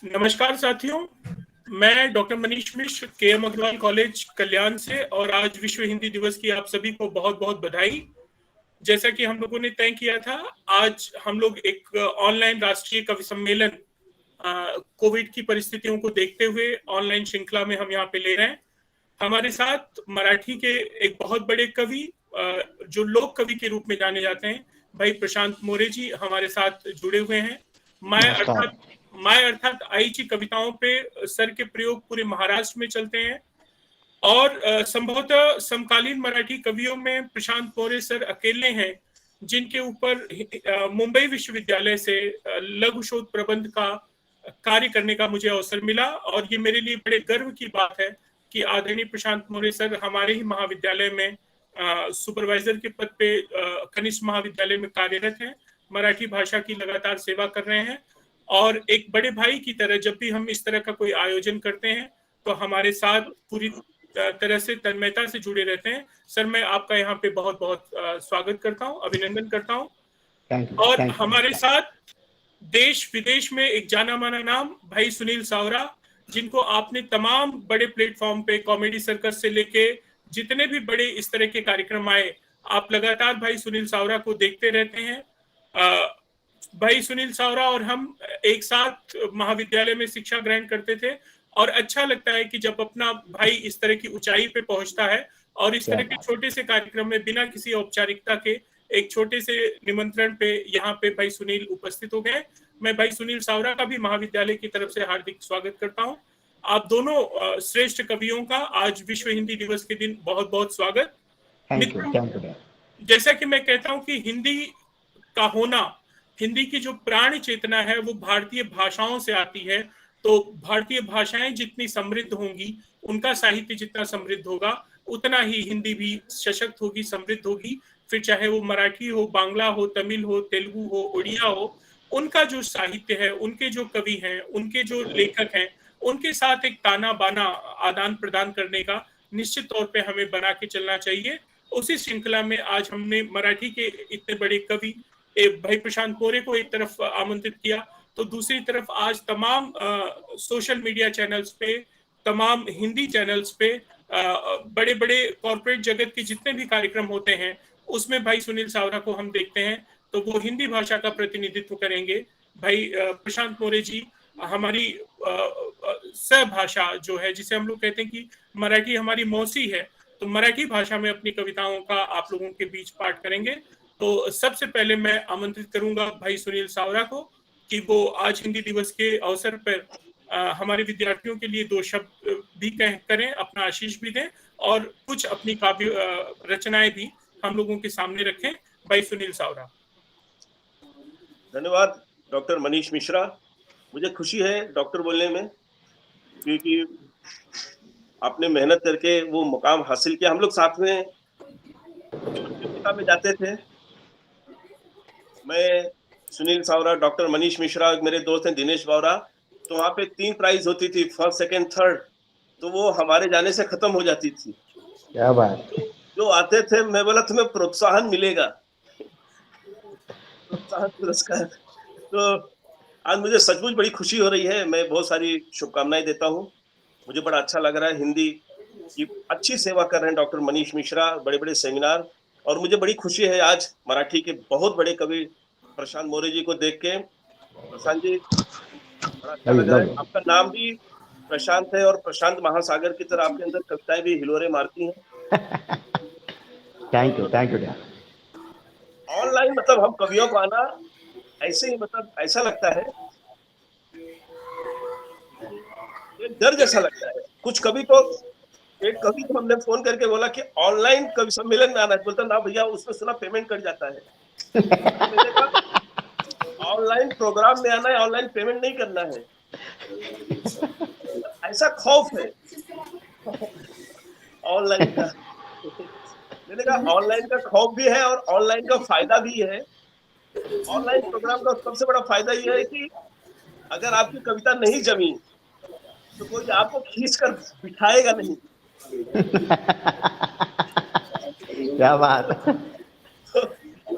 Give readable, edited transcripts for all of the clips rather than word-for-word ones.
नमस्कार साथियों, मैं डॉक्टर मनीष मिश्र के.एम. अग्रवाल कॉलेज कल्याण से और आज विश्व हिंदी दिवस की आप सभी को बहुत बहुत बधाई। जैसा कि हम लोगों ने तय किया था, आज हम लोग एक ऑनलाइन राष्ट्रीय कवि सम्मेलन कोविड की परिस्थितियों को देखते हुए ऑनलाइन श्रृंखला में हम यहाँ पे ले रहे हैं। हमारे साथ मराठी के एक बहुत बड़े कवि जो लोक कवि के रूप में जाने जाते हैं, भाई प्रशांत मोरे जी हमारे साथ जुड़े हुए हैं। माय अर्थात आई जी कविताओं पे सर के प्रयोग पूरे महाराष्ट्र में चलते हैं और संभवतः समकालीन मराठी कवियों में प्रशांत मोरे सर अकेले हैं जिनके ऊपर मुंबई विश्वविद्यालय से लघु शोध प्रबंध का कार्य करने का मुझे अवसर मिला और ये मेरे लिए बड़े गर्व की बात है कि आदरणीय प्रशांत मोरे सर हमारे ही महाविद्यालय में सुपरवाइजर के पद पे कनिष्ठ महाविद्यालय में कार्यरत हैं, मराठी भाषा की लगातार सेवा कर रहे हैं और एक बड़े भाई की तरह जब भी हम इस तरह का कोई आयोजन करते हैं तो हमारे साथ पूरी तरह से तन्मयता से जुड़े रहते हैं। सर, मैं आपका यहाँ पे बहुत बहुत स्वागत करता हूँ, अभिनंदन करता हूँ। और हमारे साथ देश विदेश में एक जाना माना नाम भाई सुनील सावरा, जिनको आपने तमाम बड़े प्लेटफॉर्म पे कॉमेडी सर्कस से लेके जितने भी बड़े इस तरह के कार्यक्रम आए, आप लगातार भाई सुनील सावरा को देखते रहते हैं। भाई सुनील सावरा और हम एक साथ महाविद्यालय में शिक्षा ग्रहण करते थे और अच्छा लगता है कि जब अपना भाई इस तरह की ऊंचाई पे पहुंचता है और इस तरह के छोटे से कार्यक्रम में बिना किसी औपचारिकता के एक छोटे से निमंत्रण पे यहाँ पे भाई सुनील उपस्थित हो गए। मैं भाई सुनील सावरा का भी महाविद्यालय की तरफ से हार्दिक स्वागत करता हूँ। आप दोनों श्रेष्ठ कवियों का आज विश्व हिंदी दिवस के दिन बहुत बहुत स्वागत। जैसा कि मैं कहता हूँ कि हिंदी का होना, हिंदी की जो प्राण चेतना है वो भारतीय भाषाओं से आती है। तो भारतीय भाषाएं जितनी समृद्ध होंगी, उनका साहित्य जितना समृद्ध होगा, उतना ही हिंदी भी सशक्त होगी, समृद्ध होगी। फिर चाहे वो मराठी हो, बांग्ला हो, तमिल हो, तेलुगु हो, उड़िया हो, उनका जो साहित्य है, उनके जो कवि हैं, उनके जो लेखक हैं, उनके साथ एक ताना बाना आदान प्रदान करने का निश्चित तौर पे हमें बना के चलना चाहिए। उसी श्रृंखला में आज हमने मराठी के इतने बड़े कवि भाई प्रशांत मोरे को एक तरफ आमंत्रित किया, तो दूसरी तरफ आज तमाम सोशल मीडिया चैनल्स पे, तमाम हिंदी चैनल्स पे बड़े बड़े कॉर्पोरेट जगत के जितने भी कार्यक्रम होते हैं उसमें भाई सुनील सावरा को हम देखते हैं, तो वो हिंदी भाषा का प्रतिनिधित्व करेंगे। भाई प्रशांत मोरे जी हमारी सहभाषा जो है, जिसे हम लोग कहते हैं कि मराठी हमारी मौसी है, तो मराठी भाषा में अपनी कविताओं का आप लोगों के बीच पाठ करेंगे। तो सबसे पहले मैं आमंत्रित करूंगा भाई सुनील सावरा को कि वो आज हिंदी दिवस के अवसर पर हमारे विद्यार्थियों के लिए दो शब्द भी करें, अपना आशीष भी दें और कुछ अपनी काव्य रचनाएं भी हम लोगों के सामने रखें। भाई सुनील सावरा। धन्यवाद डॉक्टर मनीष मिश्रा। मुझे खुशी है डॉक्टर बोलने में, क्योंकि आपने मेहनत करके वो मुकाम हासिल किया। हम लोग साथ में में जाते थे, मैं, सुनील सावरा, डॉक्टर मनीष मिश्रा, मेरे दोस्त हैं दिनेश बावरा, तो वहाँ पे 3 प्राइज होती थी, फर्स्ट, सेकंड, थर्ड, तो वो हमारे जाने से खत्म हो जाती थी। क्या बात। जो आते थे, मैं बोला तुम्हें प्रोत्साहन मिलेगा, प्रोत्साहन पुरस्कार। तो आज मुझे सचमुच बड़ी खुशी हो रही है। मैं बहुत सारी शुभकामनाएं देता हूँ। मुझे बड़ा अच्छा लग रहा है, हिंदी की अच्छी सेवा कर रहे हैं डॉक्टर मनीष मिश्रा, बड़े बड़े सेमिनार, और मुझे बड़ी खुशी है आज मराठी के बहुत बड़े कवि प्रशांत मोरे जी को देख के। प्रशांत जी, बड़ा अच्छा लग रहा है। आपका नाम भी प्रशांत है और प्रशांत महासागर की तरह आपके अंदर कविताएं भी हिलोरे मारती हैं। थैंक यू ऑनलाइन मतलब हम कवियों को आना ऐसे ही, मतलब ऐसा लगता है, एक डर जैसा लगता है। कुछ कवि तो, एक कवि को हमने फोन करके बोला कि ऑनलाइन कवि सम्मेलन में आना है, बोलता ना भैया उसमें सुना पेमेंट कट जाता है। मैंने कहा ऑनलाइन प्रोग्राम में आना है, ऑनलाइन पेमेंट नहीं करना है। ऐसा खौफ है ऑनलाइन का। मैंने कहा ऑनलाइन का खौफ भी है और ऑनलाइन का फायदा भी है। ऑनलाइन प्रोग्राम का सबसे बड़ा फायदा यह है कि अगर आपकी कविता नहीं जमी तो कोई आपको खींच कर बिठाएगा नहीं। क्या बात।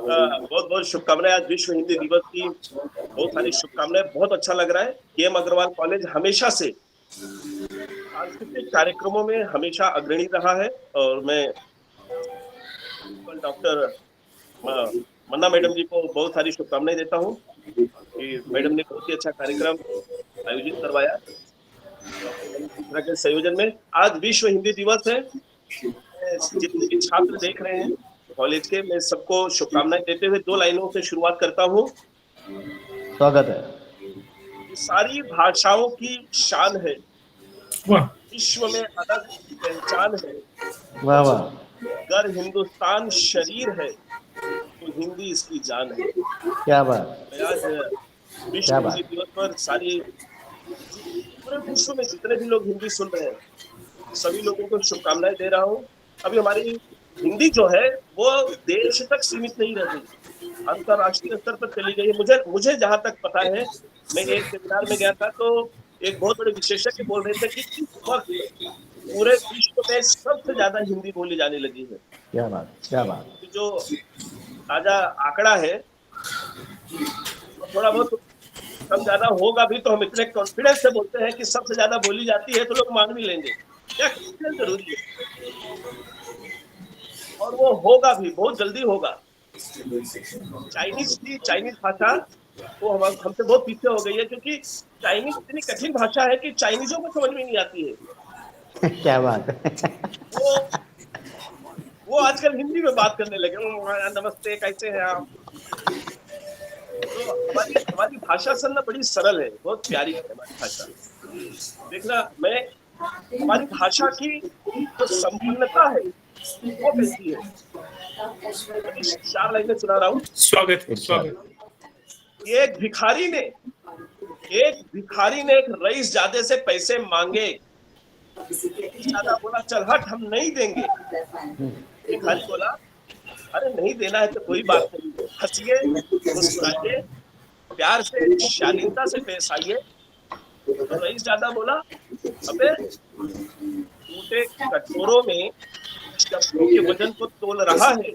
बहुत बहुत शुभकामनाएं। आज विश्व हिंदी दिवस की बहुत सारी शुभकामनाएं। बहुत अच्छा लग रहा है। केएम अग्रवाल कॉलेज हमेशा से सांस्कृतिक कार्यक्रमों में हमेशा अग्रणी रहा है और मैं डॉक्टर मन्ना मैडम जी को बहुत सारी शुभकामनाएं देता हूँ कि मैडम ने बहुत ही अच्छा कार्यक्रम आयोजित करवाया के संयोजन में। आज विश्व हिंदी दिवस है। जितने भी छात्र देख रहे हैं कॉलेज के, मैं सबको शुभकामनाएं देते हुए 2 लाइनों से शुरुआत करता हूँ। स्वागत है। सारी भाषाओं की शान है, विश्व में अलग पहचान है। वाह वाह। अगर हिंदुस्तान शरीर है तो हिंदी इसकी जान है। क्या बात। आज विश्व हिंदी दिवस पर सारी पूरे विश्व में जितने भी लोग हिंदी सुन रहे हैं सभी लोगों को शुभकामनाएं दे रहा हूँ। अभी हमारी हिंदी जो है वो देश तक सीमित नहीं रह गई, अंतरराष्ट्रीय स्तर पर चली गई है। मुझे जहां तक पता है, मैं एक सेमिनार में गया था तो एक बहुत बड़े विशेषज्ञ बोल रहे थे कि इस वक्त पूरे विश्व में सबसे ज्यादा हिंदी बोली जाने लगी है। क्या बात, क्या बात। जो ताजा आंकड़ा है थोड़ा बहुत कम ज्यादा होगा भी, तो हम इतने कॉन्फिडेंस से बोलते हैं कि सबसे ज्यादा बोली जाती है तो लोग मान भी लेंगे। क्या जरूरी है और वो होगा भी, बहुत जल्दी होगा। चाइनीज भाषा वो हमसे बहुत पीछे हो गई है, क्योंकि चाइनीज इतनी कठिन भाषा है कि चाइनीजों को समझ में नहीं आती है। क्या बात है। वो आजकल हिंदी में बात करने लगे, नमस्ते कैसे हैं आप। तो हमारी भाषा सुनना बड़ी सरल है, बहुत प्यारी है हमारी भाषा। देखना, मैं हमारी भाषा की जो संपन्नता है वो कैसी है, 4 लाइनें सुना रहा हूँ। स्वागत। एक भिखारी ने एक रईस जादे से पैसे मांगे। ज्यादा बोला, चल हट, हम नहीं देंगे। भिखारी बोला, अरे नहीं देना है तो कोई बात नहीं, हंसिए, मुस्कुराइए, प्यार से शालीनता से पेश आइए। तो रईस ज्यादा बोला, अबे टूटे कटोरों में शब्दों के वजन को तोल रहा है,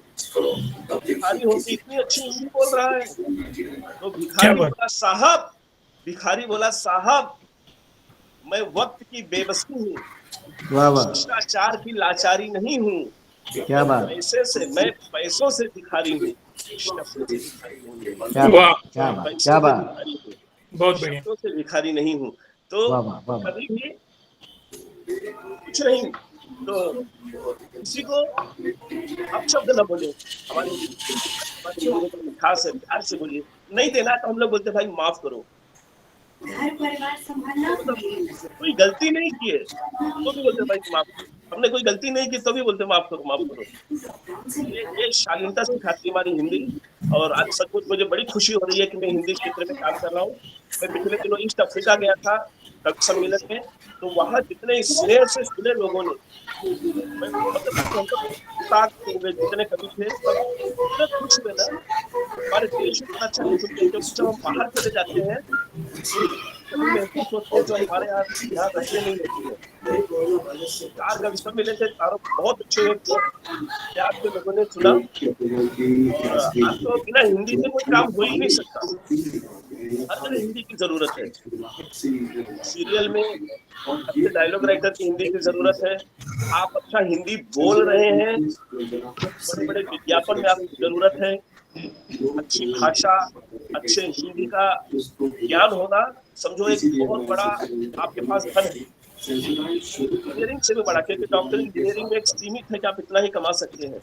भिखारी होकर इतनी अच्छी हिंदी बोल रहा है। तो भिखारी बोला, साहब मैं वक्त की बेबसी हूँ, भ्रष्टाचार की लाचारी नहीं हूँ। क्या बात। मैं पैसों से भिखारी हूँ, क्या बात। बहुत बढ़िया। शब्दों से भिखारी नहीं हूँ। तो कभी भी कुछ नहीं तो किसी को अब शब्द न बोले, हमारी मिठास है, प्यार से बोलिए। नहीं देना तो हम लोग बोलते भाई माफ करो। कोई गलती नहीं की है तो भी बोलते भाई माफ करो, हमने कोई गलती नहीं की तो भी बोलते माफ करो। ये शालीनता सिखाती हमारी हिंदी। और आज सचमुच मुझे बड़ी खुशी हो रही है कि मैं हिंदी क्षेत्र में काम कर रहा हूँ। मैं पिछले दिनों ईस्ट अफ्रीका गया था कवि सम्मेलन में, तो वहाँ जितने स्नेह से सुने लोगों ने, जितने कवि थे सब खुश हुए ना। हमारे देश में अच्छा नहीं सुनते, क्योंकि जब हम बाहर चले जाते हैं कभी महसूस होते हैं जो हमारे यहाँ रचने नहीं होती है। 4 कवि सम्मेलन थे, चारों बहुत अच्छे प्यार से लोगों ने सुना। आज तो बिना हिंदी से कोई काम हो ही नहीं सकता, हर जगह हिंदी की जरूरत है। सीरियल में अच्छे डायलॉग राइटर की हिंदी की जरूरत है। आप अच्छा हिंदी बोल रहे हैं, बड़े बड़े विज्ञापन में आपकी जरूरत है। अच्छी भाषा, अच्छे हिंदी का ज्ञान होना समझो एक बहुत बड़ा आपके पास धन है। इंजीनियरिंग से भी बड़ा, क्योंकि डॉक्टर इंजीनियरिंग में एक सीमित है कि आप इतना ही कमा सकते हैं।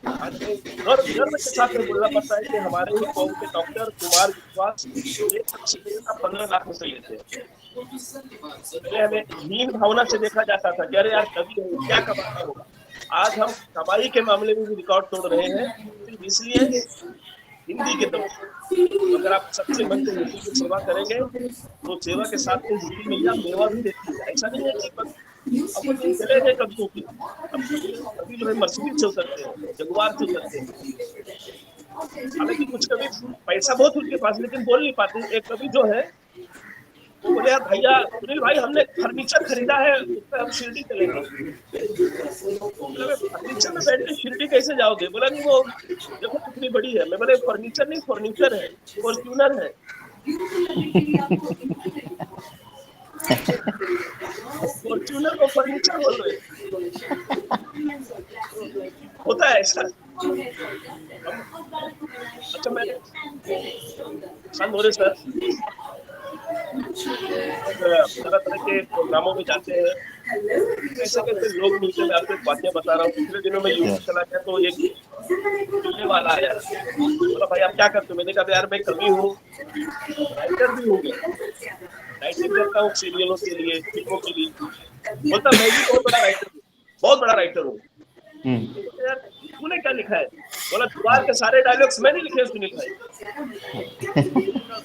गर्व के साथ में बोलना पड़ता है कि हमारे ही कौम के डॉक्टर कुमार विश्वास 15 लाख रुपए लेते हैं। हमें हीन भावना से देखा जाता था कि अरे यार कभी क्या कमाता होगा। आज हम कमाई के मामले में भी रिकॉर्ड तोड़ रहे हैं, इसलिए हिंदी के दम अगर आप सच्चे मन से हिंदी की सेवा करेंगे तो सेवा के साथ में हिंदी मिल मेवा भी देती है। ऐसा नहीं है कि अपन चले गए कवियों की, कभी जो है मर्सिडीज से उतरते हैं, जगुआर से उतरते हैं। हालांकि कुछ कवि पैसा बहुत उनके पास लेकिन बोल नहीं पाते। एक कवि जो है तो बोले यार भैया सुनील भाई हमने फर्नीचर खरीदा है उस पर हम शिरडी चलेंगे। बोला फर्नीचर में बैठ के शिरडी कैसे जाओगे? बोला नहीं वो देखो कितनी बड़ी है। मैं बोले फर्नीचर नहीं फर्नीचर है, फॉर्च्यूनर है। फॉर्च्यूनर को फर्नीचर बोल रहे होता है ऐसा। अच्छा मैं सर तरह तरह के प्रोग्रामों में जाते हैं, कैसे कैसे लोग मिलते हैं। मैं आपको बातें बता रहा हूँ। पिछले दिनों में यूट्यूब चला गया तो एक मिलने वाला आया, बोला भाई आप क्या करते हो? मैंने कहा यार मैं कवि हूँ, राइटर भी हूँ, राइटिंग करता हूँ सीरियलों के लिए, फिल्मों के लिए। बोलता मैं भी बहुत बड़ा राइटर हूँ, बहुत बड़ा राइटर हूँ। यार तूने क्या लिखा है? बोला दीवार के सारे डायलॉग्स मैंने लिखे सुनील भाई।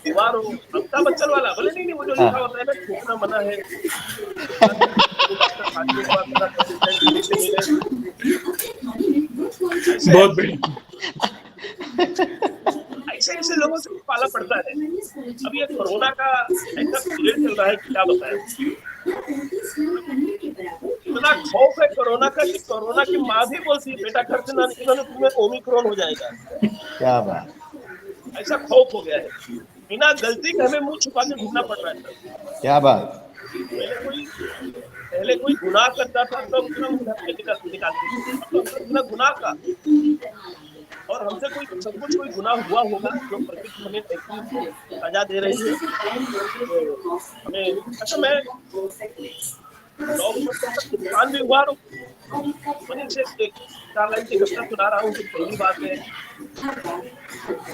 दीवार हो अमिताभ बच्चन वाला? बोले नहीं वो जो लिखा होता है ना थूकना मना है, बहुत बढ़िया। ऐसे ऐसे लोगों से पाला पड़ता है। अब ये कोरोना का ऐसा पीरियड चल रहा है क्या बताएं। इतना खौफ है कोरोना का कि कोरोना की माँ भी बोलती है बेटा घर से ना निकलो तो तुम्हें ओमिक्रॉन हो जाएगा। क्या बात, ऐसा खौफ हो गया है, बिना गलती के हमें मुंह छुपा के घूमना पड़ रहा है। क्या बात। पहले कोई गुनाह करता था तो उसका मुंह ढक के निकालते थे, अब तो बिना गुनाह का। और हमसे कोई सचमुच कोई गुनाह हुआ होगा जो प्रकृति हमें ऐसी सजा दे रही है तो हमें। अच्छा मैं नुकसान भी हुआ से 4 लाइन की घटना सुना रहा हूँ। तो पहली बात है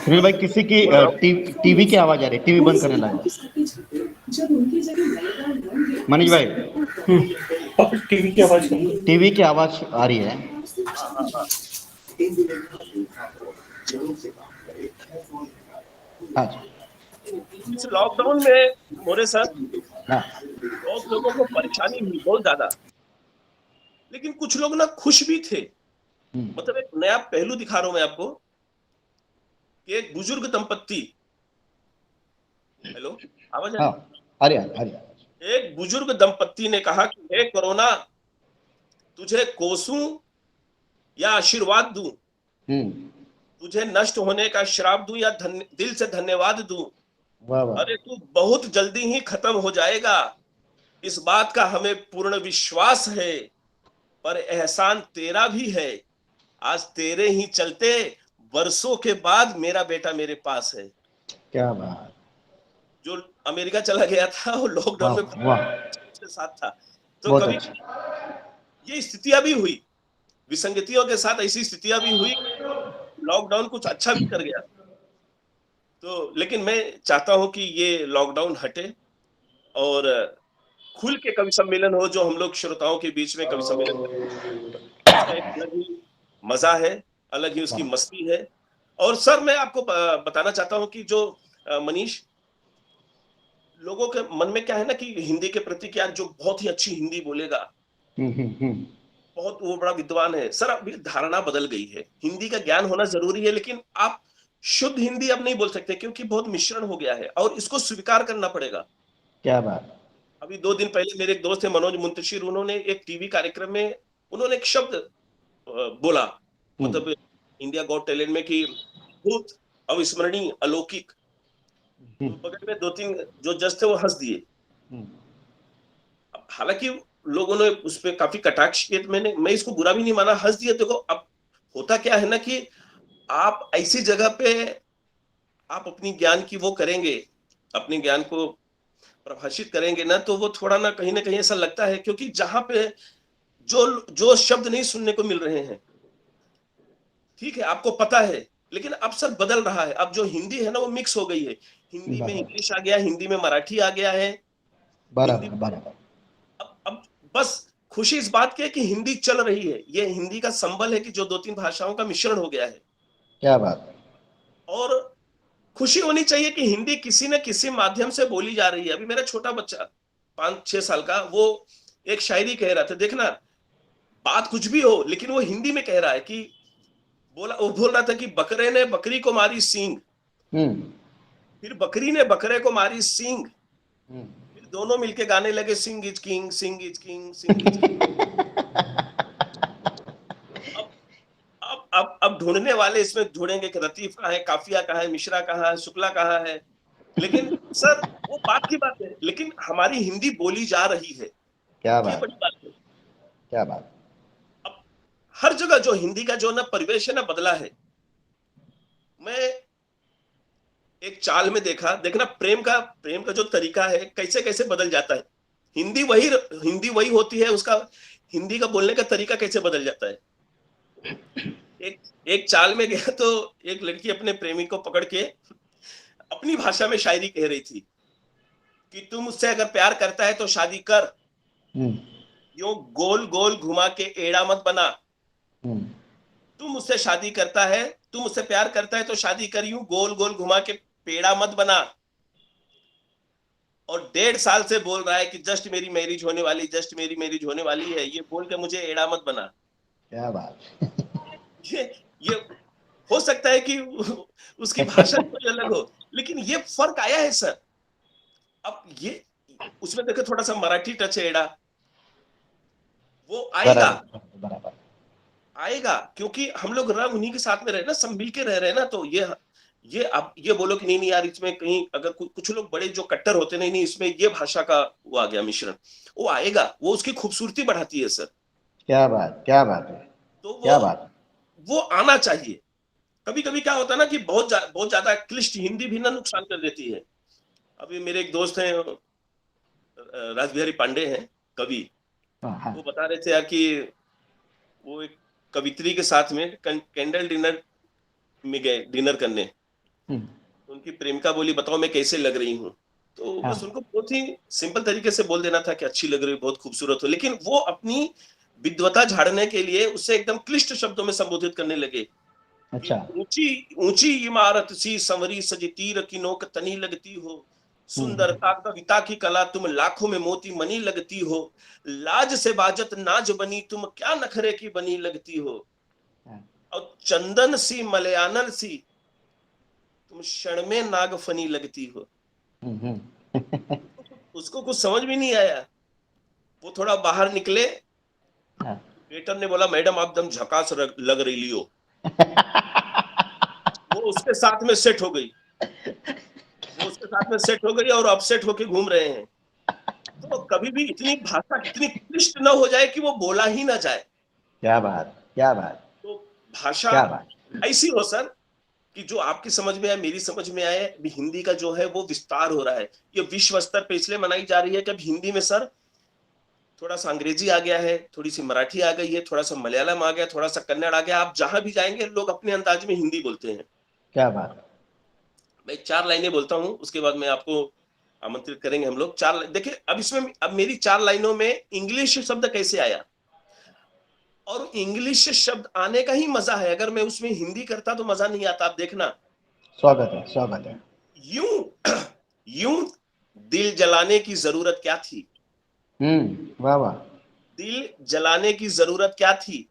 सुनील भाई किसी की टीवी की आवाज आ रही है, टीवी बंद करने लगा मनीष भाई। टीवी की आवाज आ रही है। इस लॉकडाउन में मोरे सर बहुत लोगों को परेशानी हुई बहुत ज्यादा, लेकिन कुछ लोग ना खुश भी थे। मतलब एक नया पहलू दिखा रहा हूं मैं आपको कि एक बुजुर्ग दंपत्ति, हेलो आवाज आ रही है? एक बुजुर्ग दंपत्ति ने कहा कि हे कोरोना तुझे कोसूं या आशीर्वाद दूं, तुझे नष्ट होने का श्राप दूं या दिल से धन्यवाद दूं? अरे तू बहुत जल्दी ही खत्म हो जाएगा, इस बात का हमें पूर्ण विश्वास है, पर एहसान तेरा भी है। आज तेरे ही चलते वर्षों के बाद मेरा बेटा मेरे पास है। क्या बात। जो अमेरिका चला गया था वो लॉकडाउन में के साथ था। तो कभी ये स्थितियां भी हुई, विसंगतियों के साथ ऐसी स्थितियां भी हुई, लॉकडाउन कुछ अच्छा भी कर गया। तो लेकिन मैं चाहता हूं कि ये लॉकडाउन हटे और खुल के कवि सम्मेलन हो, जो हम लोग श्रोताओं के बीच में कवि सम्मेलन करते हैं। अलग ही मजा है, अलग ही उसकी मस्ती है। और सर मैं आपको बताना चाहता हूं कि जो मनीष, लोगों के मन में क्या है ना कि हिंदी के प्रति क्या, जो बहुत ही अच्छी हिंदी बोलेगा, बहुत वो बड़ा विद्वान है। सर अभी धारणा बदल गई है, हिंदी का ज्ञान होना जरूरी है, लेकिन आप शुद्ध हिंदी अब नहीं बोल सकते क्योंकि बहुत मिश्रण हो गया है और इसको स्वीकार करना पड़ेगा। क्या बात। अभी 2 दिन पहले मेरे एक दोस्त है मनोज मुंतशिर, उन्होंने एक टीवी कार्यक्रम में उन्होंने एक शब्द बोला, मतलब इंडिया गॉट टैलेंट में कि भूत अविस्मरणीय अलौकिक। तो बगल में 2-3 जो जज थे वो हंस दिए। हालांकि लोगों ने उस पर काफी कटाक्ष किए, मैं इसको बुरा भी नहीं माना, हंस दिए। देखो अब होता क्या है ना कि आप ऐसी जगह पे आप अपनी ज्ञान की वो करेंगे, अपने ज्ञान को प्रभाषित करेंगे ना, तो वो थोड़ा ना कहीं ऐसा लगता है, क्योंकि जहां पे जो शब्द नहीं सुनने को मिल रहे हैं, ठीक है आपको पता है, लेकिन अब सब बदल रहा है। अब जो हिंदी है ना वो मिक्स हो गई है, हिंदी में इंग्लिश आ गया, हिंदी में मराठी आ गया है। अब बस खुशी इस बात की है कि हिंदी चल रही है, ये हिंदी का संबल है कि जो 2-3 भाषाओं का मिश्रण हो गया है। क्या बात। और खुशी होनी चाहिए कि हिंदी किसी न किसी माध्यम से बोली जा रही है। अभी मेरा छोटा बच्चा 5-6 साल का, वो एक शायरी कह रहा था, देखना बात कुछ भी हो लेकिन वो हिंदी में कह रहा है कि वो बोल रहा था कि बकरे ने बकरी को मारी सींग, फिर बकरी ने बकरे को मारी सींग, फिर दोनों मिलके गाने लगे, sing is king, sing is king, sing is king. अब ढूंढने वाले इसमें ढूंढेंगे कि लतीफ कहाँ है, काफिया कहाँ है, मिश्रा कहाँ है, शुक्ला कहाँ है। लेकिन सर वो बात की बात है, लेकिन हमारी हिंदी बोली जा रही है, क्या ये बात, बड़ी बात है। क्या बात। अब हर जगह जो हिंदी का जो ना परिवेश है ना बदला है। मैं एक चाल में देखना प्रेम का जो तरीका है कैसे कैसे बदल जाता है। हिंदी वही होती है, उसका हिंदी का बोलने का तरीका कैसे बदल जाता है। एक चाल में गया तो एक लड़की अपने प्रेमी को पकड़ के अपनी भाषा में शायरी कह रही थी कि तू मुझसे अगर प्यार करता है तो शादी कर, यो गोल गोल घुमा के एड़ा मत बना। तू मुझसे शादी करता है, तू मुझसे प्यार करता है तो शादी कर, यूं गोल गोल घुमा के पेड़ा मत बना। और 1.5 साल से बोल रहा है कि जस्ट मेरी मैरिज होने वाली, जस्ट मेरी मैरिज होने वाली है, ये बोल के मुझे एड़ा मत बना। क्या बात। ये हो सकता है कि उसकी भाषा कोई अलग हो, लेकिन ये फर्क आया है सर। अब ये उसमें देखो थोड़ा सा मराठी टच है, एड़ा वो आएगा, बराबर आएगा, क्योंकि हम लोग रंग उन्हीं के साथ में रहे ना, सब मिल के रह रहे हैं ना। तो ये अब ये बोलो कि नहीं यार इसमें कहीं अगर कुछ लोग बड़े जो कट्टर होते नहीं इसमें ये भाषा का वो आ गया मिश्रण, वो आएगा, वो उसकी खूबसूरती बढ़ाती है सर। क्या बात, क्या बात है। तो क्या बात, वो आना चाहिए। कभी कभी क्या होता है ना कि बहुत ज्यादा क्लिष्ट हिंदी भी ना नुकसान कर देती है। अभी मेरे एक दोस्त हैं रासबिहारी पांडे हैं कवि, वो बता रहे थे यार कि वो एक कवित्री के साथ में कैंडल डिनर में गए डिनर करने। उनकी प्रेमिका बोली बताओ मैं कैसे लग रही हूँ, तो बस उनको बहुत ही सिंपल तरीके से बोल देना था कि अच्छी लग रही, बहुत खूबसूरत हो। लेकिन वो अपनी विद्वता झाड़ने के लिए उससे एकदम क्लिष्ट शब्दों में संबोधित करने लगे। अच्छा, ऊंची ऊंची इमारत सी संवरी सजी तीर की नोक तनी लगती हो, सुंदरता कविता की कला तुम लाखों में मोती मनी लगती हो, लाज से बाजत नाज बनी तुम क्या नखरे की बनी लगती हो, और चंदन सी मलयानल सी तुम क्षण में नागफनी लगती हो। उसको कुछ समझ भी नहीं आया। वो थोड़ा बाहर निकले, वेटर ने बोला मैडम आप दम झकास लग रही लियो। वो उसके साथ में सेट हो गई, वो उसके साथ में सेट हो गई और अपसेट होके घूम रहे हैं। तो कभी भी इतनी भाषा इतनी क्लिष्ट न हो जाए कि वो बोला ही ना जाए। क्या बात, क्या बात। तो भाषा क्या बात। ऐसी हो सर कि जो आपकी समझ में आए, मेरी समझ में आए। अभी हिंदी का जो है वो विस्तार हो रहा है, ये विश्व स्तर पे इसलिए मनाई जा रही है कि अब हिंदी में सर थोड़ा सा अंग्रेजी आ गया है, थोड़ी सी मराठी आ गई है, थोड़ा सा मलयालम आ गया, थोड़ा सा कन्नड़ आ गया। आप जहां भी जाएंगे लोग अपने अंदाज में हिंदी बोलते हैं। क्या बात। मैं 4 लाइनें बोलता हूँ, उसके बाद में आपको आमंत्रित करेंगे हम लोग। 4 देखिए अब इसमें अब मेरी 4 लाइनों में इंग्लिश शब्द कैसे आया, और इंग्लिश शब्द आने का ही मजा है। अगर मैं उसमें हिंदी करता तो मजा नहीं आता। आप देखना, स्वागत है, स्वागत है। यूं दिल जलाने की जरूरत क्या थी, वाह वाह। दिल जलाने की जरूरत क्या थी,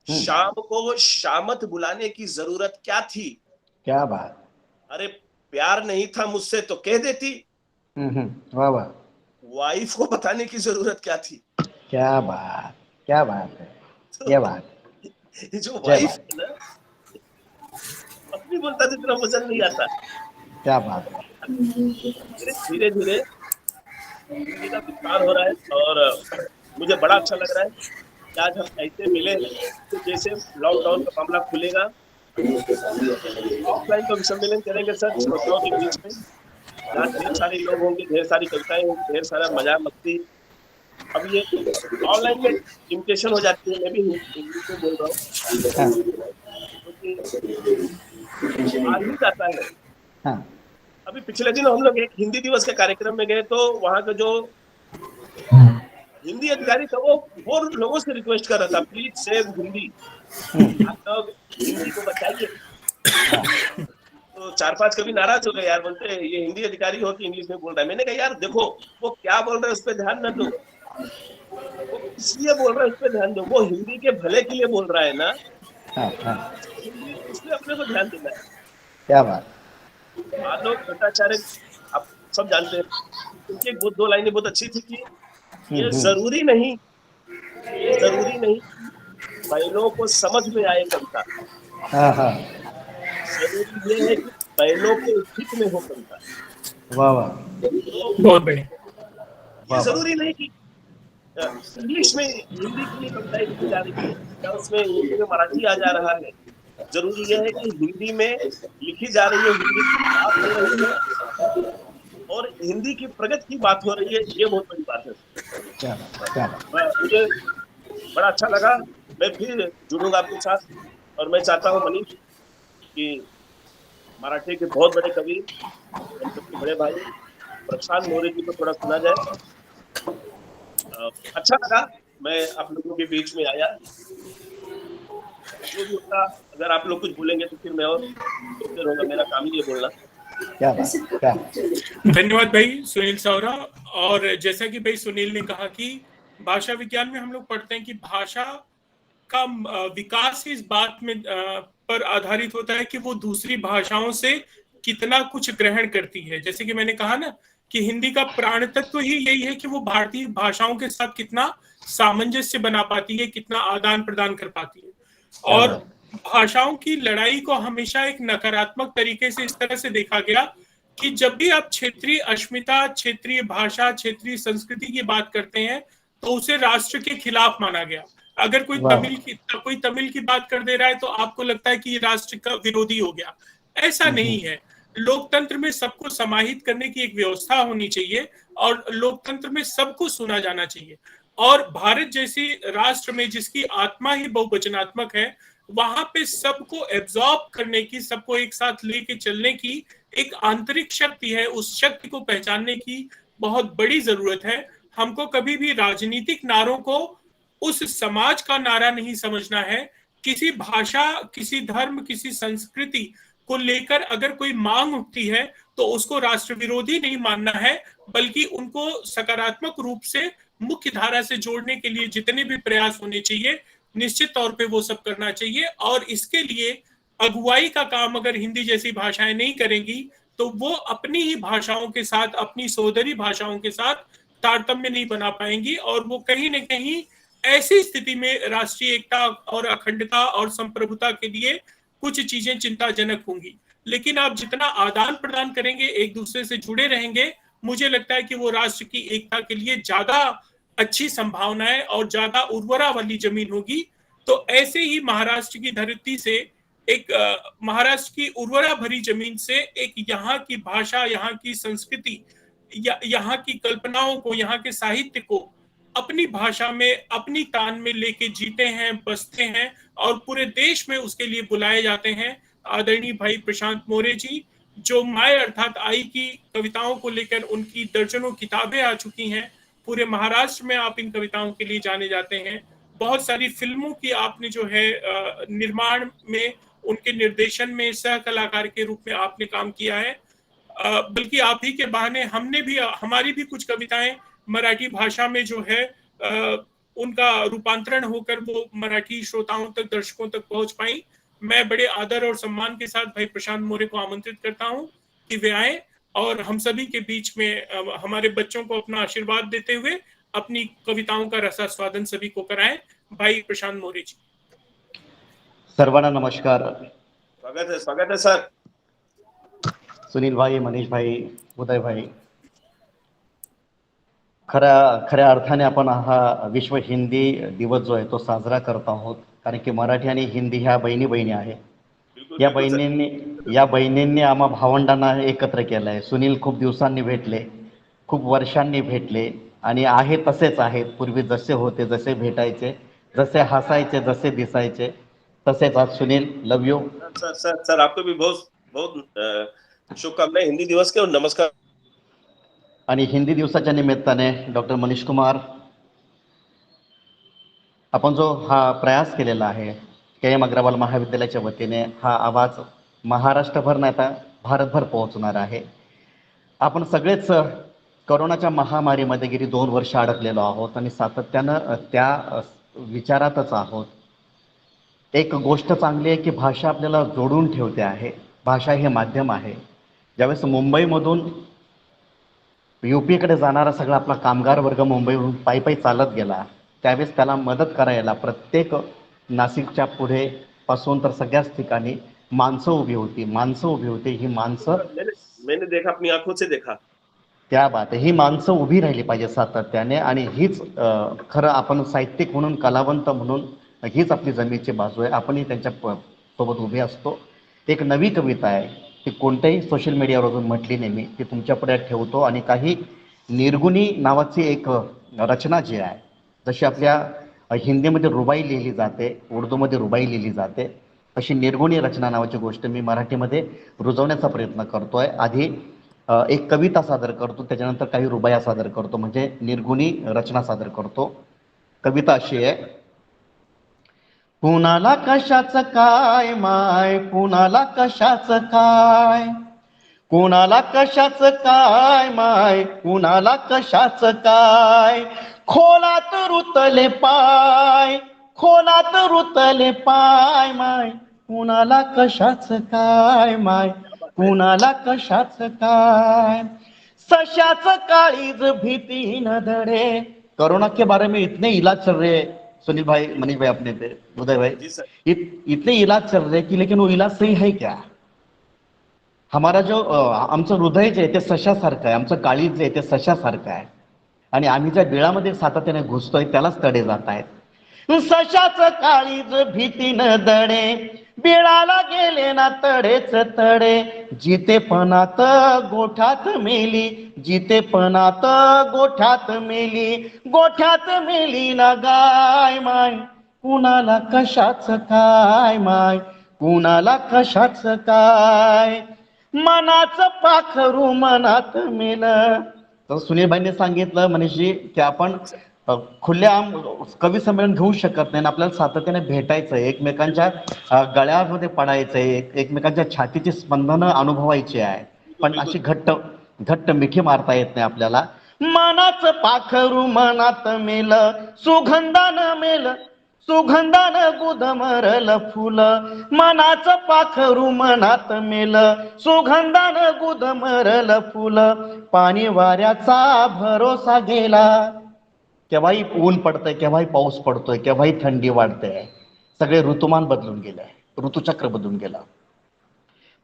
शाम को शामत बुलाने की जरूरत क्या थी। क्या बात। अरे प्यार नहीं था मुझसे तो कह देती, वाह वाह। वाइफ को बताने की जरूरत क्या थी। क्या बात, क्या बात है। क्या बात। जो वाइफ है ना, अपनी बोलता तो इतना मजा नहीं आता। क्या बात है। धीरे धीरे हिंदी का विस्तार हो रहा है और मुझे बड़ा अच्छा लग रहा है कि आज हम ऐसे मिले तो जैसे लॉकडाउन का मामला खुलेगा ऑफलाइन तो सम्मेलन करेंगे सर श्रोताओं के बीच में, जहाँ ढेर सारे लोग होंगे, ढेर सारी कविताएं होंगी, ढेर सारा मजा मस्ती। अब ये ऑनलाइन में इमिटेशन हो जाती है, मैं भी इंग्लिश में बोल रहा हूँ क्योंकि आ ही जाता है। अभी पिछले दिन हम लोग एक हिंदी दिवस के कार्यक्रम में गए तो वहाँ का जो हिंदी अधिकारी था वो लोगों से रिक्वेस्ट कर रहा था प्लीज सेव हिंदी, आप लोग हिंदी को बचाइए। तो 4-5 कभी नाराज हो गए यार, बोलते ये हिंदी अधिकारी हो कि इंग्लिश में बोल रहा है। मैंने कहा यार देखो वो क्या बोल रहा है उस पर ध्यान न दो, वो इसलिए बोल रहा है उस पर ध्यान दो, वो हिंदी के भले के लिए बोल रहा है ना, हिंदी उसमें अपने को ध्यान देना है। क्या बात। आलोक भट्टाचार्य आप सब जानते हैं, उनकी एक बहुत 2 लाइनें बहुत अच्छी थी कि ये जरूरी नहीं कि बैलों को समझ में आए कविता, हाँ हाँ, जरूरी ये है कि बैलों के हित में हो कविता। वाह वाह तो बहुत बढ़िया। ये वाह वाह, जरूरी नहीं कि इंग्लिश में हिंदी की कविताएं लिखी जा रही है या उसमें हिंदी में मराठी आ जा रहा है। जरूरी यह है कि हिंदी में लिखी जा रही है, हिंदी की बात हो रही है और हिंदी की प्रगति की बात हो रही है। ये बहुत बड़ी बात है। क्या क्या मुझे बड़ा अच्छा लगा। मैं फिर जुड़ूंगा आपके साथ और मैं चाहता हूँ मनीष कि मराठी के बहुत बड़े कवि, हम सबके बड़े भाई प्रशांत मोरे जी को थोड़ा सुना जाए। अच्छा लगा मैं आप लोगों के बीच में आया। जो भी होगा, अगर आप लोग कुछ बोलेंगे तो फिर मैं और बोलते रहूंगा, मेरा काम ही है बोलना। क्या बात, क्या धन्यवाद भाई सुनील सौरा। और जैसा कि भाई सुनील ने कहा कि भाषा विज्ञान में हम लोग पढ़ते हैं कि भाषा का विकास इस बात में पर आधारित होता है कि वो दूसरी भाषाओं से कितना कुछ ग्रहण करती है। जैसे कि मैंने कहा ना कि हिंदी का प्राण तत्व ही यही है कि वो भारतीय भाषाओं के साथ कितना सामंजस्य बना पाती है, कितना आदान प्रदान कर पाती है। और भाषाओं की लड़ाई को हमेशा एक नकारात्मक तरीके से इस तरह से देखा गया कि जब भी आप क्षेत्रीय अस्मिता, क्षेत्रीय भाषा, क्षेत्रीय संस्कृति की बात करते हैं तो उसे राष्ट्र के खिलाफ माना गया। अगर कोई तमिल की बात कर दे रहा है तो आपको लगता है कि ये राष्ट्र का विरोधी हो गया। ऐसा नहीं है। लोकतंत्र में सबको समाहित करने की एक व्यवस्था होनी चाहिए और लोकतंत्र में सबको सुना जाना चाहिए। और भारत जैसी राष्ट्र में जिसकी आत्मा ही बहुवचनात्मक है, वहां पे सबको एब्जॉर्ब करने की, सबको एक साथ लेके चलने की एक आंतरिक शक्ति है। उस शक्ति को पहचानने की बहुत बड़ी जरूरत है। हमको कभी भी राजनीतिक नारों को उस समाज का नारा नहीं समझना है। किसी भाषा, किसी धर्म, किसी संस्कृति को लेकर अगर कोई मांग उठती है तो उसको राष्ट्र विरोधी नहीं मानना है, बल्कि उनको सकारात्मक रूप से मुख्य धारा से जोड़ने के लिए जितने भी प्रयास होने चाहिए, निश्चित तौर पे वो सब करना चाहिए। और इसके लिए अगुवाई का काम अगर हिंदी जैसी भाषाएं नहीं करेंगी तो वो अपनी ही भाषाओं के साथ, अपनी सोदरी भाषाओं के साथ तारतम्य नहीं बना पाएंगी और वो कहीं न कहीं ऐसी स्थिति में राष्ट्रीय एकता और अखंडता और संप्रभुता के लिए कुछ चीजें चिंताजनक होंगी। लेकिन आप जितना आदान प्रदान करेंगे, एक दूसरे से जुड़े रहेंगे, मुझे लगता है कि वो राष्ट्र की एकता के लिए ज्यादा अच्छी संभावनाएं और ज्यादा उर्वरा वाली जमीन होगी। तो ऐसे ही महाराष्ट्र की धरती से एक महाराष्ट्र की उर्वरा भरी जमीन से एक यहाँ की भाषा, यहाँ की संस्कृति, यहाँ की कल्पनाओं को, यहाँ के साहित्य को अपनी भाषा में, अपनी तान में लेके जीते हैं, बसते हैं और पूरे देश में उसके लिए बुलाए जाते हैं। आदरणीय भाई प्रशांत मोरे जी, जो माय अर्थात आई की कविताओं को लेकर उनकी दर्जनों किताबें आ चुकी हैं। पूरे महाराष्ट्र में आप इन कविताओं के लिए जाने जाते हैं। बहुत सारी फिल्मों की आपने जो है निर्माण में, उनके निर्देशन में सह कलाकार के रूप में आपने काम किया है। बल्कि आप ही के बहाने हमारी भी कुछ कविताएं मराठी भाषा में जो है उनका रूपांतरण होकर वो मराठी श्रोताओं तक, दर्शकों तक पहुंच पाई। मैं बड़े आदर और सम्मान के साथ भाई प्रशांत मोरे को आमंत्रित करता हूं कि वे आए और हम सभी के बीच में हमारे बच्चों को अपना आशीर्वाद देते हुए अपनी कविताओं का रसास्वादन सभी को कराएं। भाई प्रशांत मोरे जी। सर्वांना नमस्कार। स्वागत है सर। सुनील भाई, मनीष भाई, उदय भाई, खऱ्या अर्थाने आपण हा विश्व हिंदी दिवस जो आहे तो साजरा करत आहोत, कारण की मराठी आणि हिंदी ह्या बहिणी बहिणी आहे। या बहिणींनी आम्हा भावंडांना एकत्र केलंय। सुनील खूप दिवसांनी भेटले, खूप वर्षांनी भेटले आणि आहे तसेच आहेत। पूर्वी जसे होते, जसे भेटायचे, जसे हसायचे, जसे दिसायचे, तसेच आज। Sunil, love you sir. आपको भी बहुत बहुत शुभकामनाएं हिंदी दिवस के और नमस्कार। आणि हिंदी दिवसाच्या निमित्ताने डॉक्टर मनीष कुमार, आपण जो हा प्रयास केलेला आहे KM अग्रवाल महाविद्यालयाच्या वतीने, हा आवाज महाराष्ट्रभर नाही तर भारतभर पोहोचणार आहे। आपण सगळेच कोरोनाच्या महामारीमध्ये गेली 2 वर्ष अडकलेलो आहोत आणि सातत्यानं त्या विचारातच आहोत। एक गोष्ट चांगली आहे की भाषा आपल्याला जोडून ठेवते आहे। भाषा हे माध्यम आहे। ज्यावेळेस मुंबईमधून युपीकडे जाणारा सगळा आपला कामगार वर्ग मुंबईवरून पायी पायी चालत गेला, त्यावेळेस त्याला मदत करायला प्रत्येक नाशिकच्या पुढे पासून तर सगळ्याच ठिकाणी माणसं उभी होती. ही माणसं मैंने देखा, अपनी आंखों से देखा. त्या बात आहे, ही माणसं उभी राहिली पाहिजे सातत्याने, आणि हीच खरं आपण साहित्यिक म्हणून, कलावंत म्हणून हीच आपली जमेची बाजू आहे. आपणही त्यांच्या सोबत उभे असतो. एक नवी कविता आहे, ती कोणत्याही सोशल मीडियावर अजून म्हटली नाही मी, ती तुमच्यापुढे ठेवतो. आणि काही निर्गुणी नावाची एक रचना जी आहे, जशी आपल्या हिंदीमध्ये रुबाई लिहिली जाते, उर्दूमध्ये रुबाई लिहिली जाते, अशी निर्गुणी रचना नावाची गोष्ट मी मराठीमध्ये रुजवण्याचा प्रयत्न करतोय. आधी एक कविता सादर करतो, त्याच्यानंतर काही रुबाया सादर करतो, म्हणजे निर्गुणी रचना सादर करतो. कविता अशी आहे. कुणाला कशाचं काय माय, कुणाला कशाचं काय, कुणाला कशाचं काय माय, कुणाला कशाचं काय, खोलात रुतले पाय, खोलात रुतले पाय माय, कुणाला कशाचं काय माय, कुणाला कशाचं काय, सशाचं काळीज भीती न धडे. कोरोना के बारे में इतने इलाज चल रहे हैं सुनील भाई, मनीष भाई, अपने पे उदय भाई, इतने इलाज चल रहे कि लेकिन वो इलाज सही है क्या? हमारा जो आमचं हृदय जे आहे ते सशासारखं आहे, आमचं काळीज जे आहे ते सशासारखं आहे, आणि आम्ही ज्या बिळामध्ये सातत्याने घुसतोय त्यालाच तडे जात आहेत. सशाचं काळीज भीती न दडे, बिळाला गेले ना तडेच तडे, जितेपणात गोठ्यात मेली, जितेपणात गोठ्यात मेली, गोठ्यात मेली ना गाय माय, कुणाला कशाच काय माय, कुणाला कशाच काय, मनाचं पाखरू मनात मेलं. तर सुनीलभाईंनी सांगितलं मनीषजी की आपण खुलेआम कवी संमेलन घेऊ शकत नाही, आपल्याला सातत्याने भेटायचं आहे, एकमेकांच्या गळ्यामध्ये पडायचंय, एकमेकांच्या छातीची स्पंदनं अनुभवायची आहे, पण अशी घट्ट मिठी मारता येत नाही आपल्याला. मनाचं पाखरू मनात मेलं, सुगंधानं मेलं, सुगंधानं गुदमरल फुल, मनाचं पाखरू मनात मेलं, सुगंधानं गुदमरल फुल, पाणी वाऱ्याचा भरोसा गेला, केव्हाही ऊन पडतंय, केव्हाही पाऊस पडतोय, केव्हाही थंडी वाढते, सगळे ऋतुमान बदलून गेले, ऋतुचक्र बदलून गेला.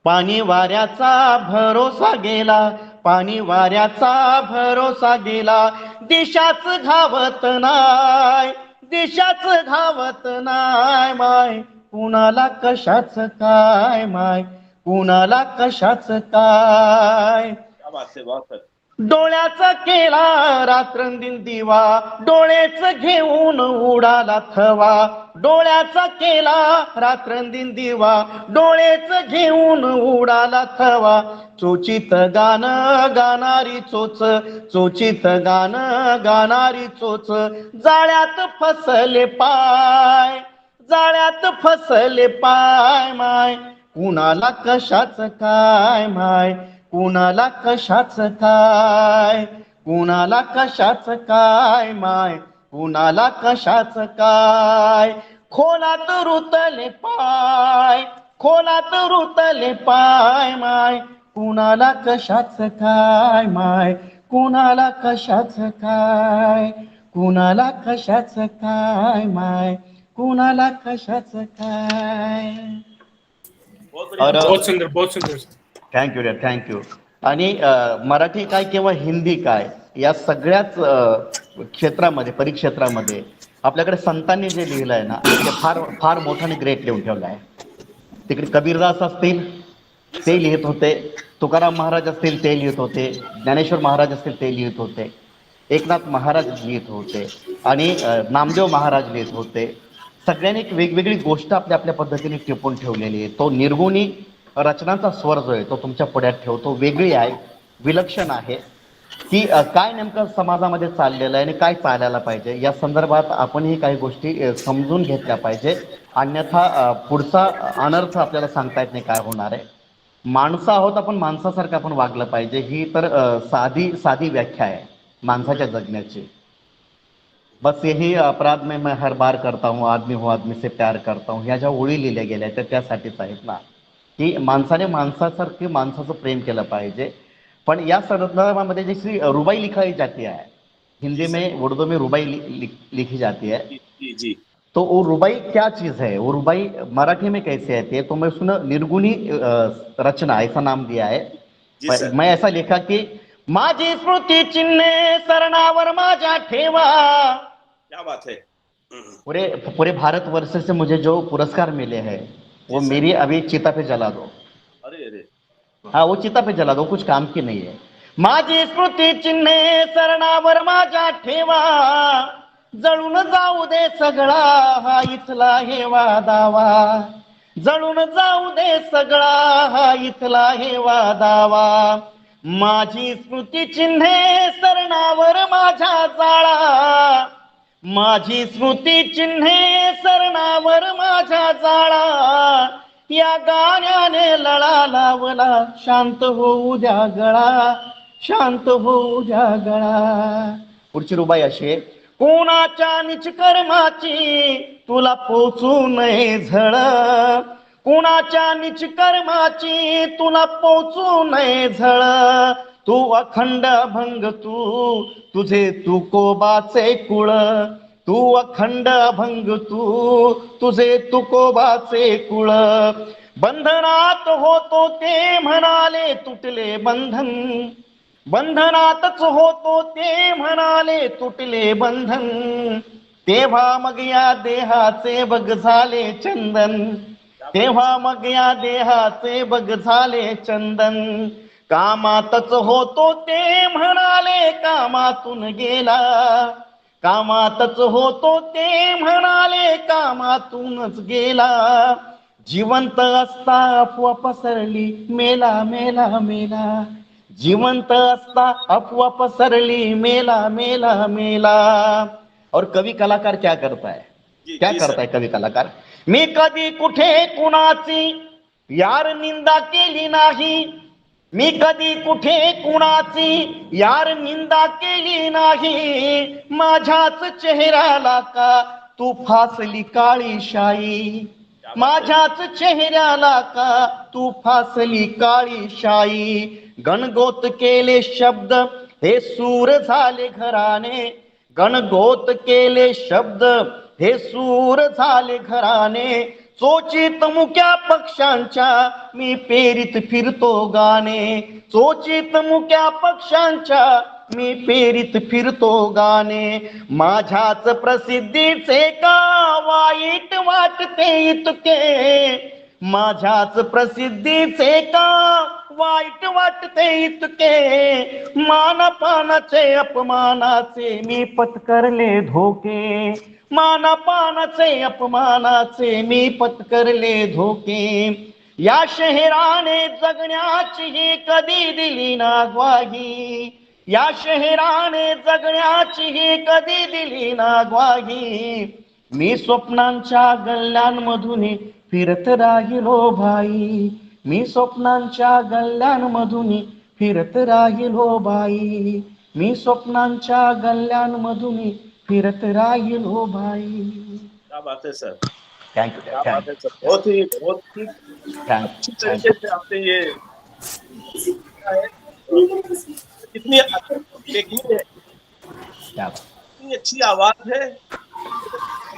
पाणी वाऱ्याचा भरोसा गेला, पाणी वाऱ्याचा भरोसा गेला, दिशाच घावत नाय, दिशाच घावत नाय माय, कुणाला कशाच काय माय, कुणाला कशाच काय. डोळ्याचा केला रात्रंदिन दिवा, डोळेच घेऊन उडाला थवा, डोळ्याचा केला रात्रंदिन दिवा, डोळेच घेऊन उडाला थवा, चोचीत गाणं गाणारी चोच, चोचीत गाणं गाणारी चोच, जाळ्यात फसले पाय, जाळ्यात फसले पाय माय, कुणाला कशाच काय माय, कुणाला कशाच काय, कुणाला कशाच काय माय, कुणाला कशाच काय, खोलात रुतले पाय, खोलात रुतले पाय माय, कुणाला कशाच काय माय, कुणाला कशाच काय, कुणाला कशाच काय माय, कुणाला कशाच काय. बहुत सुंदर, बहुत सुंदर. थँक्यू रे, थँक्यू. आणि मराठी काय किंवा हिंदी काय, या सगळ्याच क्षेत्रामध्ये, परिक्षेत्रामध्ये आपल्याकडे संतांनी जे लिहिलं आहे ना, ते फार फार मोठ्याने ग्रेट लिहून ठेवलं आहे. तिकडे कबीरदास असतील ते लिहित होते, तुकाराम महाराज असतील ते लिहित होते, ज्ञानेश्वर महाराज असतील ते लिहित होते, एकनाथ महाराज लिहित होते, आणि नामदेव महाराज लिहित होते. सगळ्यांनी एक वेगवेगळी गोष्ट आपल्या आपल्या पद्धतीने टिपून ठेवलेली आहे. तो निर्गुणी रचनाचा स्वर जो आहे तो तुमच्या पुढ्यात ठेवतो, वेगळी आहे, विलक्षण आहे, की काय नेमकं समाजामध्ये चाललेलं आहे आणि काय चालायला पाहिजे, या संदर्भात आपणही काही गोष्टी समजून घेतल्या पाहिजे, अन्यथा पुढचा अनर्थ आपल्याला सांगता येत नाही काय होणार आहे. माणसं आहोत आपण, माणसासारखं आपण वागलं पाहिजे, ही तर साधी साधी व्याख्या आहे माणसाच्या जगण्याची. बस यही अपराध में मैं हर बार करता हूँ, आदमी हूँ आदमी से प्यार करता हूँ, ह्या ज्या ओळी लिहिल्या गेल्या त्या त्यासाठीच आहेत ना, की माणसाने माणसासारखी माणसाचं प्रेम केलं पाहिजे. पण या संदर्भामध्ये जैसी रुबाई लिखाई जाती है हिंदी में, उर्दू में रुबाई लिखी जाती है, जी जी तो वो रुबाई क्या चीज है, वो रुबाई मराठी में कैसे आती है? तो मैं उसने निर्गुणी रचना ऐसा नाम दिया है। जी सर। मैं ऐसा लिखा कि माझी स्मृती चिन्हे सरणावर माझ्या ठेवा। क्या बात है। पूरे पूरे भारतवर्ष से मुझे जो पुरस्कार मिले हैं वो जी सर। मेरी अभी चिता पे जला दो। अरे अरे। हाँ, वो चिता पे जला दो, कुछ काम की नहीं है। माझी स्मृती चिन्हे सरणावर माझ्या ठेवा, जळून जाऊ दे सगळा हा इथला हेवा दावा, जळून जाऊ दे सगळा हा इथला हेवा दावा। माझी स्मृती चिन्हे सरणावर माझ्या जाळा, माझी स्मृती चिन्हे सरणावर माझ्या जाळा, या गाण्याने लळा लावला शांत होऊ द्या गळा, शांत होऊ द्या गळा। पुढची रुबाई अशी आहे, कोणाच्या निच कर्माची तुला पोचू नये झळ, कोणाच्या निच कर्माची तुला पोचू नये झळ, तू अखंड अभंग तू तुझे तुकोबाचे कुळ, तू अखंड अभंग तू तुझे तुकोबाचे कुळ। बंधनात होतो ते म्हणाले तुटले बंधन, बंधनातच होतो ते म्हणाले तुटले बंधन, तेव्हा मग या देहाचे बग झाले चंदन, तेव्हा मग या देहाचे बग झाले चंदन। कामातच होतो ते म्हणाले कामातून गेला, कामातच होतो ते म्हणाले कामातूनच गेला, जिवंत असता अफवा पसरली मेला मेला मेला, जिवंत असता अफवा पसरली मेला मेला मेला। और कवि कलाकार क्या करता है, क्या करता है कवि कलाकार, मी कधी कुठे कुणाची यार निंदा केली नाही, मी कधी कुठे कुणाची यार निंदा केली नाही, माझ्याच चेहऱ्याला का तू फासली काळी शाई, माझ्याच चेहऱ्याला का तू फासली काळी शाई। गणगोत केले शब्द हे सूर झाले घराने, गणगोत केले शब्द हे सूर झाले घराने, चोचीत मुक्या पक्ष्यांच्या मी पेरीत फिरतो गाणे, चोचीत मुक्या पक्ष्यांच्या मी पेरीत फिरतो गाणे। माझ्याच प्रसिद्धीचे का वाईट वाटते इतके, माझ्याच प्रसिद्धीचे का वाईट वाटते इतके, मानपानाचे अपमानाचे मी पत्करले धोके, मानपानाचे अपमानाचे मी पत्करले धोके। या शहराने जगण्याची ही कधी दिली ना ग्वाही, या शहराने जगण्याची ही कधी दिली ना ग्वाही, मी स्वप्नांच्या गल्ल्यांमधून फिरत राहिलो भाई, मी स्वप्नांच्या गल्ल्यांमधून फिरत राहिलो बाई, मी स्वप्नांच्या गल्ल्यांमधून फिरत राहिलो भाई। क्या बात है सर, थैंक यू, क्या बात है सर, बहुत ही अच्छी तरीके से आपने ये कितनी टेक्निक है, इतनी अच्छी आवाज है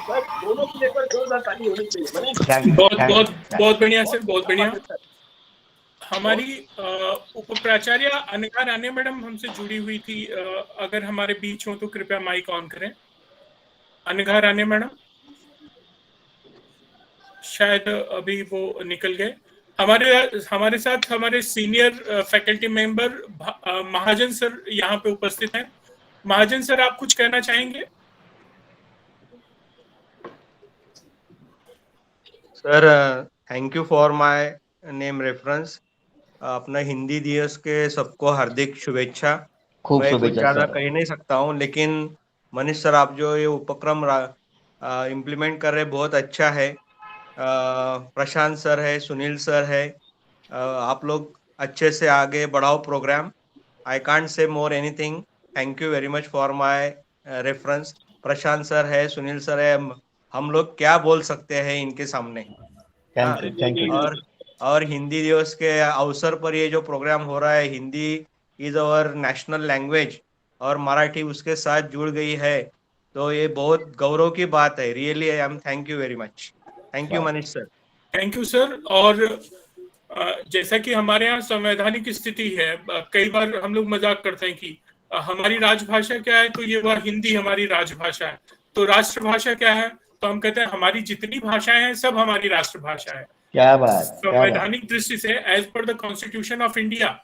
सर, दोनों के लेकर जोरदार ताली होनी चाहिए। बहुत बहुत बहुत बढ़िया सर, बहुत बढ़िया। हमारी उप प्राचार्य अनघा राणे मैडम हमसे जुड़ी हुई थी, अगर हमारे बीच हो तो कृपया माइक ऑन करें। अनघा राणे मैडम, शायद अभी वो निकल गए। हमारे साथ हमारे सीनियर फैकल्टी मेंबर महाजन सर यहाँ पे उपस्थित हैं। महाजन सर, आप कुछ कहना चाहेंगे? Sir, thank you for my name reference. अपना हिंदी दिवस के सबको हार्दिक शुभेच्छा। मैं कुछ ज़्यादा कह नहीं सकता हूँ, लेकिन मनीष सर, आप जो ये उपक्रम इम्प्लीमेंट कर रहे बहुत अच्छा है। प्रशांत सर है, सुनील सर है, आप लोग अच्छे से आगे बढ़ाओ programme. I can't say more anything, thank you very much for my reference. Prashant sir है, सुनील सर है, हम लोग क्या बोल सकते हैं इनके सामने। Thank you. और हिंदी दिवस के अवसर पर ये जो प्रोग्राम हो रहा है, Hindi is our national language और मराठी उसके साथ जुड़ गई है, तो ये बहुत गौरव की बात है। Really I am thank you very much. Thank you Manish sir. Thank you sir. और जैसा कि हमारे यहाँ संवैधानिक स्थिति है, कई बार हम लोग मजाक करते हैं कि हमारी राजभाषा क्या है, तो ये वह हिंदी हमारी राजभाषा है। तो राष्ट्रभाषा क्या है, तो हम कहते हैं हमारी जितनी भाषाएं हैं सब हमारी राष्ट्रभाषा है। क्या बात। संवैधानिक दृष्टि से as per the constitution of India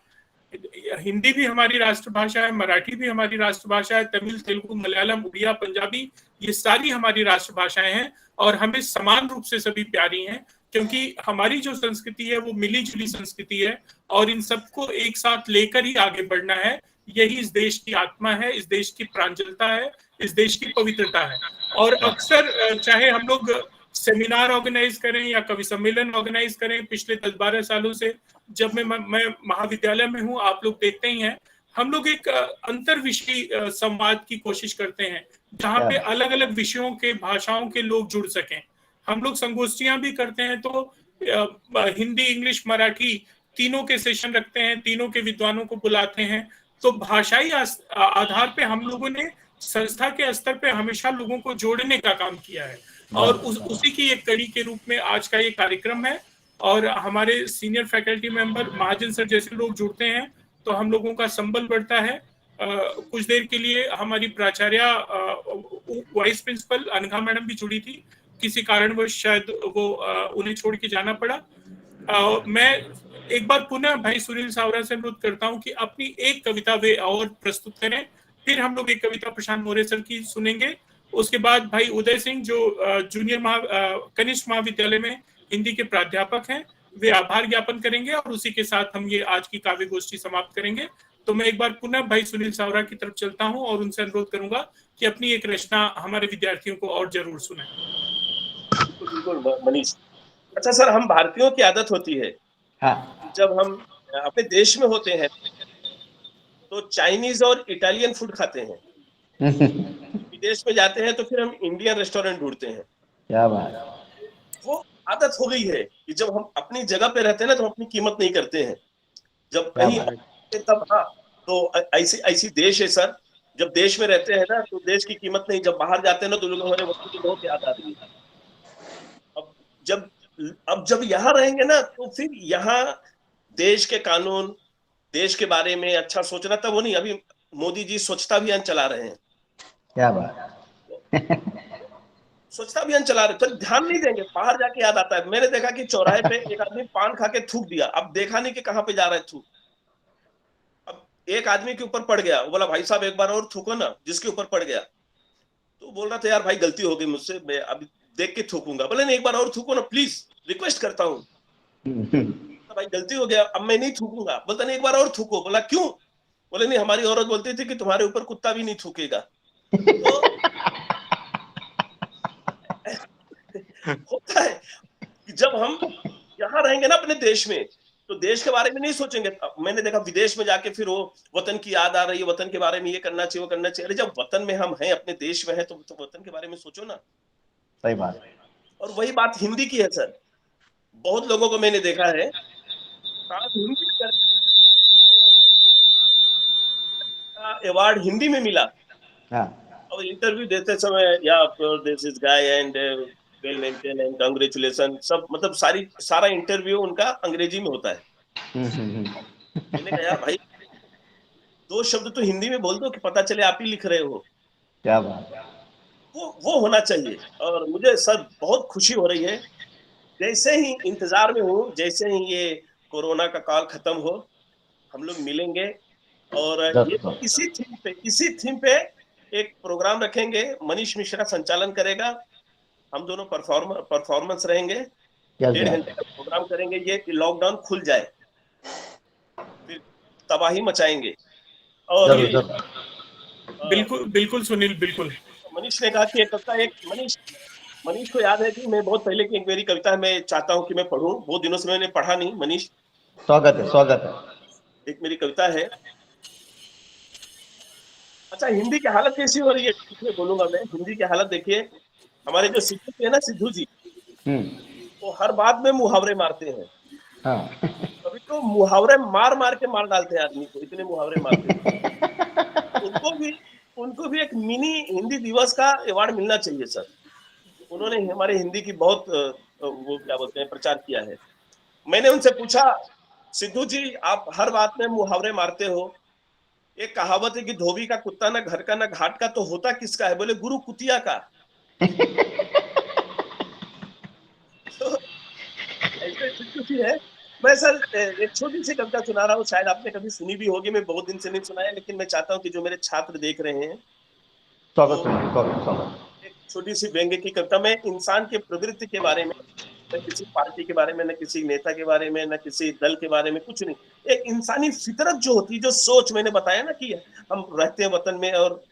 Hindi भी हमारी राष्ट्रभाषा है, मराठी भी हमारी राष्ट्रभाषा है, तमिल, तेलुगु, मलयालम, उड़िया, पंजाबी, ये सारी हमारी राष्ट्रभाषाएं हैं और हमें समान रूप से सभी प्यारी हैं, क्योंकि हमारी जो संस्कृति है वो मिली जुली संस्कृति है और इन सबको एक साथ लेकर ही आगे बढ़ना है। यही इस देश की आत्मा है, इस देश की प्रांजलता है, इस देश की पवित्रता है। और अक्सर चाहे हम लोग सेमिनार ऑर्गेनाइज करें या कवि सम्मेलन ऑर्गेनाइज करें, पिछले 10-12 सालों से जब मैं महाविद्यालय में हूँ, आप लोग देखते ही हैं, हम लोग एक अंतर विषयी संवाद की कोशिश करते हैं जहाँ पे अलग अलग विषयों के भाषाओं के लोग जुड़ सकें। हम लोग संगोष्ठियां भी करते हैं, तो हिंदी, इंग्लिश, मराठी तीनों के सेशन रखते हैं, तीनों के विद्वानों को बुलाते हैं। तो भाषाई आधार पे हम लोगों ने संस्था के स्तर पे हमेशा लोगों को जोड़ने का काम किया है और उसी की एक कड़ी के रूप में आज का ये कार्यक्रम है। और हमारे सीनियर फैकल्टी मेंबर महाजन सर जैसे लोग जुड़ते हैं तो हम लोगों का संबल बढ़ता है। कुछ देर के लिए हमारी प्राचार्य वाइस प्रिंसिपल अनघा मैडम भी जुड़ी थी, किसी कारणवश शायद वो उन्हें छोड़ के जाना पड़ा। मैं एक बार पुनः भाई सुनील सावरा से अनुरोध करता हूं कि अपनी एक कविता वे और प्रस्तुत करें, फिर हम लोग एक कविता प्रशांत मोरे सर की सुनेंगे। उसके बाद भाई उदय सिंह जो जूनियर कनिष्ठ महाविद्यालय में हिंदी के प्राध्यापक हैं, वे आभार ज्ञापन करेंगे और उसी के साथ हम ये आज की काव्य गोष्ठी समाप्त करेंगे। तो मैं एक बार पुनः भाई सुनील सावरा की तरफ चलता हूं और उनसे अनुरोध करूंगा कि अपनी एक रचना हमारे विद्यार्थियों को और जरूर सुनाएं। बिल्कुल मनीष। अच्छा सर, हम भारतीयों की आदत होती है, हाँ, जब हम अपने देश में होते हैं तो चाइनीज और इटालियन फूड खाते हैं, विदेश में जाते हैं तो फिर हम इंडियन रेस्टोरेंट ढूंढते हैं। क्या बात। वो आदत हो गई है कि जब हम अपनी जगह पे रहते हैं ना तो हम अपनी कीमत नहीं करते हैं, जब कहीं तब हाँ। तो ऐसी देश है सर, जब देश में रहते हैं ना तो देश की कीमत नहीं, जब बाहर जाते हैं ना तो लोग हमारे वस्तु की बहुत याद आती है। अब जब यहाँ रहेंगे ना तो फिर यहाँ देश के कानून, देश के बारे में अच्छा सोचना था वो नहीं। अभी मोदी जी स्वच्छता अभियान चला रहे हैं। क्या बात। स्वच्छता अभियान चला रहे, तो ध्यान नहीं देंगे, बाहर जाके याद आता है। मैंने देखा कि चौराहे पे एक आदमी पान खा के थूक दिया, अब देखा नहीं कि कहाँ पे जा रहा है थूक। अब एक आदमी के ऊपर पड़ गया, वो बोला भाई साहब एक बार और थूको ना, जिसके ऊपर पड़ गया। तो बोल रहा था यार भाई गलती हो गई मुझसे, मैं अभी देख के थूकूंगा। बोले नहीं एक बार और थूको ना प्लीज, रिक्वेस्ट करता हूँ। तो भाई गलती हो गया, अब मैं नहीं थूकूंगा। बोलता नहीं एक बार और थूको। बोला क्यों? बोले नहीं हमारी औरत बोलती थी कि तुम्हारे ऊपर कुत्ता भी नहीं थूकेगा। तो होता है कि जब हम यहाँ रहेंगे ना अपने देश में तो देश के बारे में नहीं सोचेंगे। मैंने देखा विदेश में जाके फिर वो वतन की याद आ रही है, वतन के बारे में ये करना चाहिए वो करना चाहिए। अरे जब वतन में हम हैं, अपने देश में हैं, तो वतन के बारे में सोचो ना। सही बात। और वही बात हिंदी की है सर। बहुत लोगों को मैंने देखा है अवार्ड हिंदी में मिला, और इंटरव्यू देते समय या this is guy and well maintain and congratulation, सब मतलब सारा इंटरव्यू उनका अंग्रेजी में होता है। मैंने कहा यार भाई 2 शब्द तो हिंदी में बोल दो कि पता चले आप ही लिख रहे हो। क्या बात। वो होना चाहिए। और मुझे सर बहुत खुशी हो रही है, जैसे ही इंतजार में हूँ, जैसे ही ये कोरोना का काल खत्म हो हम लोग मिलेंगे और ये इसी थीम पे एक प्रोग्राम रखेंगे। मनीष मिश्रा संचालन करेगा, हम दोनों परफॉर्मेंस रहेंगे, 1.5 घंटे का प्रोग्राम करेंगे। ये लॉकडाउन खुल जाए फिर तबाही मचाएंगे। और बिल्कुल सुनील, बिल्कुल। मनीष ने कहा कि एक कविता, एक मनीष को याद है कि मैं बहुत पहले की एक मेरी कविता है, मैं चाहता हूं कि मैं पढूं, बहुत दिनों से मैंने पढ़ा नहीं। मनीष स्वागत है। एक मेरी कविता है। अच्छा हिंदी की हालत कैसी हो रही है इसमें बोलूंगा मैं। हिंदी की हालत देखिए, हमारे जो सिद्धू जी है ना, सिद्धू जी, वो हर बात में मुहावरे मारते हैं। हाँ। कभी तो तो मुहावरे मार मार के मार डालते हैं आदमी को, इतने मुहावरे मारते हैं। उनको भी एक मिनी हिंदी दिवस का अवार्ड मिलना चाहिए सर। उन्होंने हमारे हिंदी की बहुत वो क्या बोलते हैं प्रचार किया है। मैंने उनसे पूछा, सिद्धू जी आप हर बात में मुहावरे मारते हो, एक कहावत है कि धोबी का कुत्ता ना घर का ना घाट का, तो होता किसका है? बोले गुरु कुतिया का। तो ऐसे सिद्धू जी है। मैं सर एक छोटी सी कविता सुना रहा हूँ, शायद आपने कभी सुनी भी होगी, मैं बहुत दिन से नहीं सुनाया, लेकिन मैं चाहता हूँ कि जो मेरे छात्र देख रहे हैं एक छोटी सी व्यंग्य की कविता में इंसान के प्रवृत्ति के बारे में, न किसी पार्टी के बारे में, न किसी नेता के बारे में, न किसी दल के बारे में, कुछ नहीं। एक इंसानी फितरत जो होती है, जो सोच, मैंने बताया ना कि हम रहते हैं वतन में और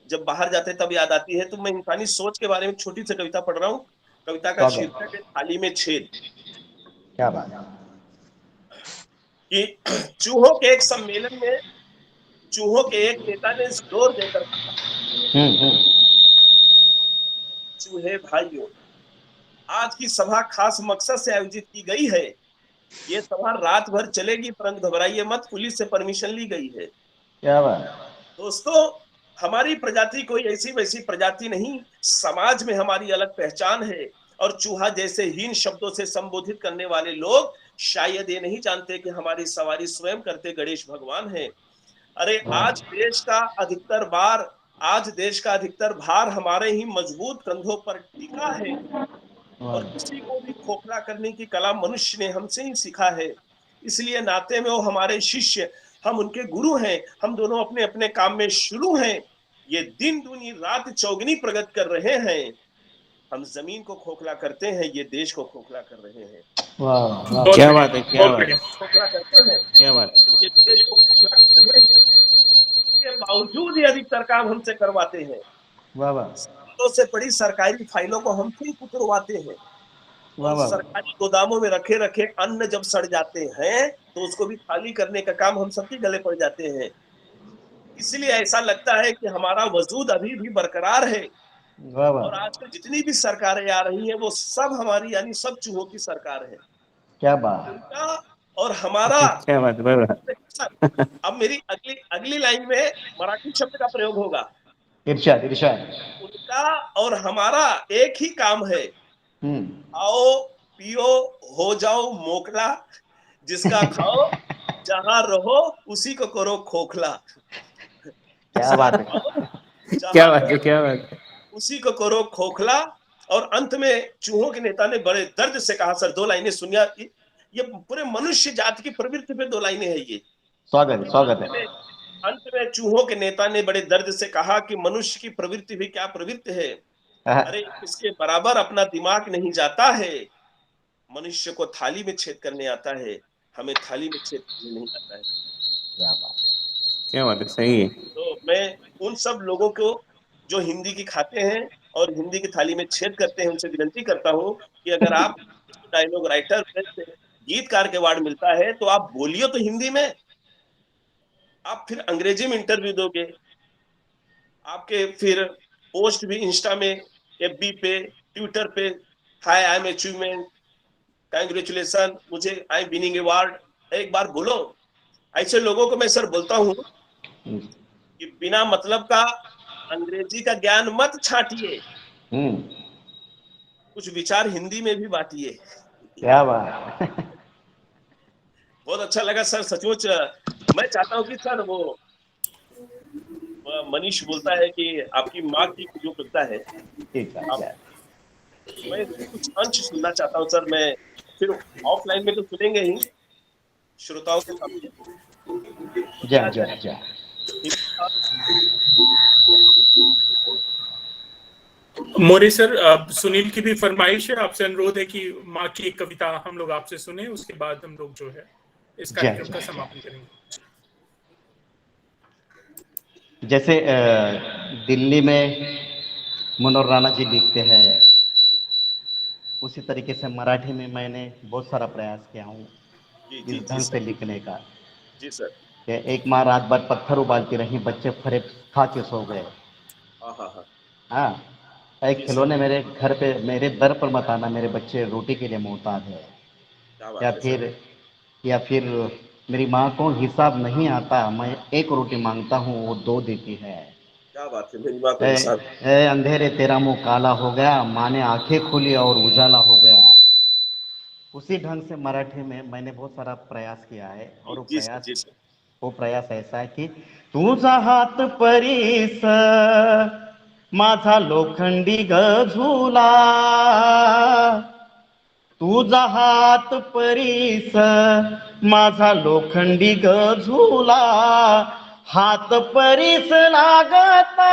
जब बाहर जाते हैं तब याद आती है, तो मैं इंसानी सोच के बारे में छोटी सी कविता पढ़ रहा हूँ। कविता का शीर्षक है थाली में छेद। क्या बात है कि चूहों के एक सम्मेलन में चूहों के एक नेता ने जोर देकर कहा, चूहे भाइयों, आज की सभा खास मकसद से आयोजित की गई है। ये सभा रात भर चलेगी, परंतु घबराइए मत, पुलिस से परमिशन ली गई है। क्या बात। दोस्तों, हमारी प्रजाति कोई ऐसी वैसी प्रजाति नहीं, समाज में हमारी अलग पहचान है। और चूहा जैसे हीन शब्दों से संबोधित करने वाले लोग शायद ये नहीं जानते कि हमारी सवारी स्वयं करते गणेश भगवान हैं। अरे आज देश का अधिकतर भार हमारे ही मजबूत कंधों पर टिका है, और किसी को भी खोखला करने की कला मनुष्य ने हमसे ही सीखा है। इसलिए नाते में वो हमारे शिष्य, हम उनके गुरु हैं। हम दोनों अपने अपने काम में शुरू हैं। ये दिन दूनी रात चौगनी प्रगति कर रहे हैं। हम जमीन को खोखला करते हैं, ये देश को खोखला कर रहे हैं। वाह, क्या बात है, क्या बात है, खोखला करते हैं, क्या बात है। ये देश को खोखला कर रहे हैं। के बावजूद ये अधिकतर काम हमसे करवाते हैं। तो से पड़ी सरकारी फाइलों को हमसे ही कुतरवाते हैं। और सरकारी गोदामों में रखे रखे अन्न जब सड़ जाते हैं तो उसको भी खाली करने का काम हम सबके गले पड़ जाते हैं। इसलिए ऐसा लगता है कि हमारा वजूद अभी भी बरकरार है। और आजकल जितनी भी सरकारें आ रही हैं वो सब हमारी यानी सब चूहों की सरकार है। क्या बात। और हमारा क्या बात। अब मेरी अगली लाइन में मराठी शब्द का प्रयोग होगा। इरशाद। उनका और हमारा एक ही काम है, आओ पियो हो जाओ मोकला, जिसका खाओ जहां रहो उसी को करो खोखला। क्या बात है, क्या बात है। उसी को करो खोखला। और अंत में चूहों के नेता ने बड़े दर्द से कहा, सर 2 लाइनें सुनिए, ये पूरे मनुष्य जाति की प्रवृत्ति पे 2 लाइनें हैं ये। स्वागत है। अंत में चूहों के नेता ने बड़े दर्द से कहा कि मनुष्य की प्रवृत्ति भी क्या प्रवृत्ति है। अरे इसके बराबर अपना दिमाग नहीं जाता है। मनुष्य को थाली में छेद करने आता है, हमें थाली में छेद करने नहीं आता है। क्या बात है, सही है। तो मैं उन सब लोगों को जो हिंदी की खाते हैं और हिंदी की थाली में छेद करते हैं उनसे विनती करता हूँ कि अगर आप डायलॉग राइटर गीतकार के अवार्ड मिलता है तो आप बोलिए तो हिंदी में। आप फिर अंग्रेजी में इंटरव्यू दोगे, आपके फिर पोस्ट भी इंस्टा में, एफबी पे, ट्विटर पे, हाय आई एम अचीवमेंट, कांग्रेचुलेशन, मुझे आई एम विनिंग अवार्ड, एक बार बोलो। ऐसे लोगों को मैं सर बोलता हूँ कि बिना मतलब का अंग्रेजी का ज्ञान मत छाटिए, कुछ विचार हिंदी में भी बांटिए। क्या बात। बहुत अच्छा लगा सर, सचमुच। मैं चाहता हूँ कि सर वो मनीष बोलता है कि आपकी माँ की जो कविता है, मैं कुछ अंश सुनना चाहता हूँ सर। मैं फिर ऑफलाइन में तो सुनेंगे ही श्रोताओं के सामने। जा। मोरे सर, सुनील की भी फरमाइश है, आपसे अनुरोध है कि माँ की एक कविता हम लोग आपसे सुने, उसके बाद हम लोग जो है इस कार्यक्रम का समापन करेंगे। जैसे दिल्ली में मनोहर राणा जी लिखते हैं, उसी तरीके से मराठी में मैंने बहुत सारा प्रयास किया हूँ इस ढंग से लिखने का। जी सर। एक माँ रात भर पत्थर उबालती रही, बच्चे फरे खा के सो गए। हाँ, एक खिलौने मेरे घर पे, मेरे दर पर मत आना, मेरे बच्चे रोटी के लिए मोहताज है। या फिर या फिर मेरी माँ को हिसाब नहीं आता, मैं 1 रोटी मांगता हूँ वो 2 देती है। क्या बात है, मेरी माँ को ए, हिसाब। अंधेरे तेरा मुंह काला हो गया, माँ ने आंखें खोली और उजाला हो गया। उसी ढंग से मराठी में मैंने बहुत सारा प्रयास किया है, और जी सर, जी सर। वो प्रयास ऐसा है कि तुझा हात परीस माझा लोखंडी गझुला, तुझा हात परीस माझा लोखंडी गझुला, हात परीस लागता